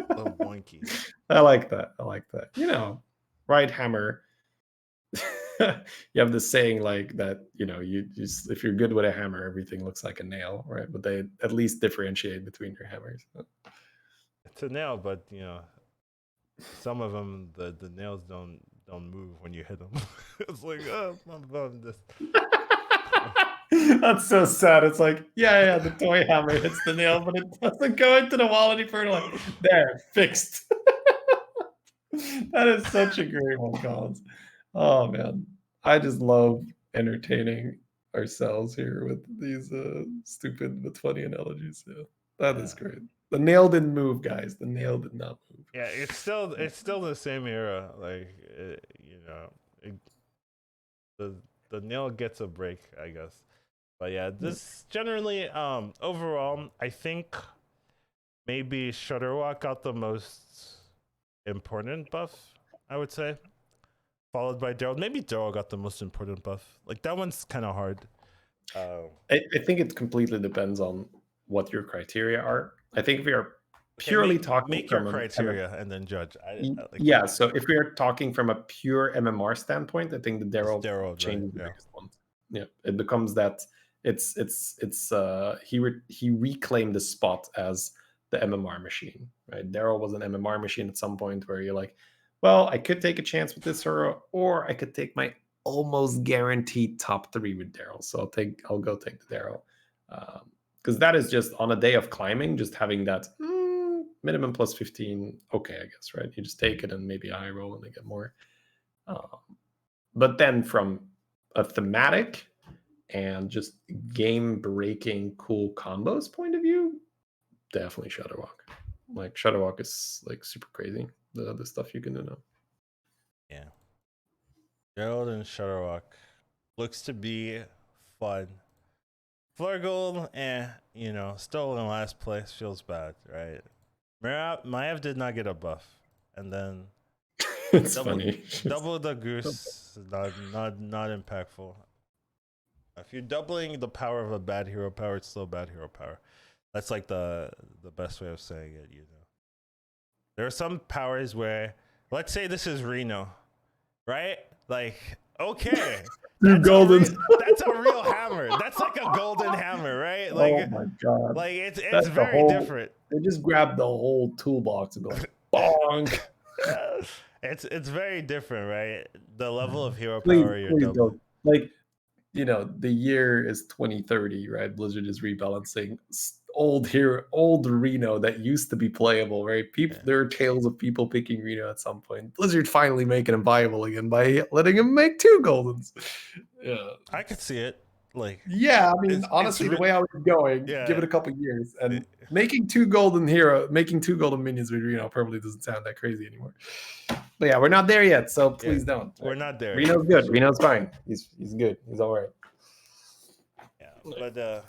Little boinky. I like that. Right hammer. You have this saying like that, you just, if you're good with a hammer, everything looks like a nail, right? But they at least differentiate between your hammers. It's a nail, but some of them the nails don't move when you hit them. It's like, oh, I'm just. That's so sad. It's like, yeah, the toy hammer hits the nail, but it doesn't go into the wall any further. Like, there, fixed. That is such a great one, Collins. Oh man, I just love entertaining ourselves here with these stupid but funny analogies. Yeah, that is great. The nail didn't move, guys. The nail did not move. Yeah, it's still the same era. Like the nail gets a break, I guess. But yeah, this generally overall, I think maybe Shutterwalk got the most important buff, I would say, followed by Daryl. Maybe Daryl got the most important buff. Like that one's kind of hard. I think it completely depends on what your criteria are. I think if we are purely talking make your criteria and then judge. Yeah, so if we are talking from a pure MMR standpoint, I think the Daryl changes the biggest one. Yeah, it becomes that he reclaimed the spot as the MMR machine, right? Daryl was an MMR machine at some point where you're like, well, I could take a chance with this hero, or I could take my almost guaranteed top 3 with Daryl. So I'll go take the Daryl. Because that is just on a day of climbing, just having that minimum plus 15, okay, I guess, right? You just take it and maybe a high roll and they get more. But then from a thematic and just game-breaking cool combos point of view, definitely Shutterwalk. Like Shutterwalk is like super crazy. The stuff you can do now. Yeah. Gerald and Shutterwalk looks to be fun. Flurgle, still in last place, feels bad, right? Maiev did not get a buff, and then it's funny. Double the goose, not impactful. If you're doubling the power of a bad hero power, it's still bad hero power. That's like the best way of saying it, There are some powers where, let's say this is Reno, right? Like, okay. That's a real hammer. That's like a golden hammer, right? Like, oh my god! Like it's very different. They just grab the whole toolbox and go like, bonk. It's very different, right? The level of hero power you're doubling. Like, the year is 2030, right? Blizzard is rebalancing old Reno that used to be playable, right? There are tales of people picking Reno at some point. Blizzard finally making him viable again by letting him make 2 goldens. Yeah, I could see it. Like, Yeah, I mean, it's honestly, the way I was going, give yeah. it a couple years, and making two golden minions with Reno probably doesn't sound that crazy anymore. But yeah, we're not there yet, so please don't. We're not there. Reno's good. Reno's fine. He's good. He's all right. Yeah, but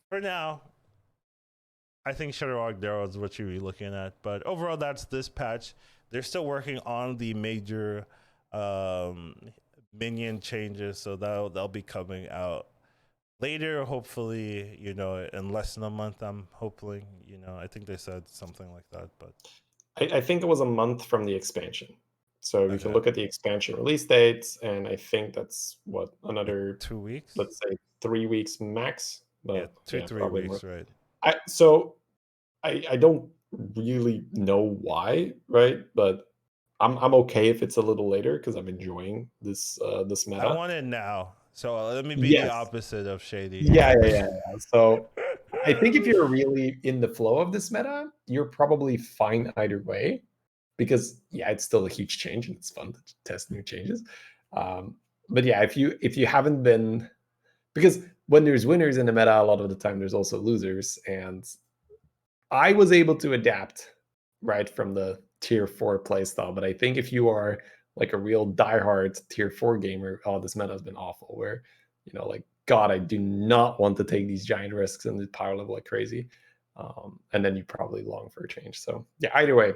for now, I think Shadowhawk Darrow is what you'll be looking at. But overall, that's this patch. They're still working on the major minion changes, so they'll be coming out later, hopefully, in less than a month. I'm hoping, I think they said something like that, but I think it was a month from the expansion. So we can look at the expansion release dates, and I think that's another like 2 weeks. Let's say 3 weeks max. But yeah, 3 weeks, right? I don't really know why, right? But I'm okay if it's a little later because I'm enjoying this meta. I want it now, so let me be the opposite of Shady. Yeah. So I think if you're really in the flow of this meta, you're probably fine either way, because it's still a huge change and it's fun to test new changes. But yeah, if you haven't been, because when there's winners in the meta, a lot of the time there's also losers, and I was able to adapt right from the tier 4 playstyle. But I think if you are like a real diehard tier 4 gamer, this meta has been awful. Where, like, God, I do not want to take these giant risks and power level like crazy. And then you probably long for a change. So yeah, either way,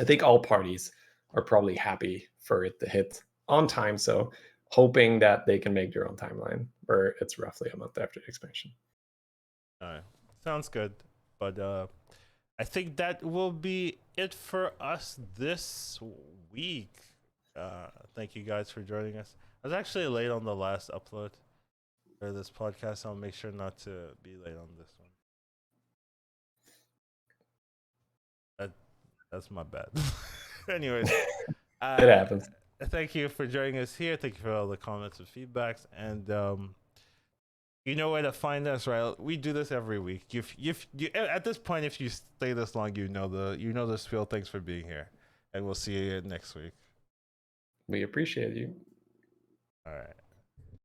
I think all parties are probably happy for it to hit on time. So hoping that they can make their own timeline where it's roughly a month after the expansion. All right, sounds good. But I think that will be it for us this week. Thank you guys for joining us. I was actually late on the last upload for this podcast. I'll make sure not to be late on this one. That's my bad. Anyways, it happens. Thank you for joining us here. Thank you for all the comments and feedbacks. And you know where to find us, right? We do this every week. If you at this point, if you stay this long, you know the spiel. Thanks for being here, and we'll see you next week. We appreciate you. All right.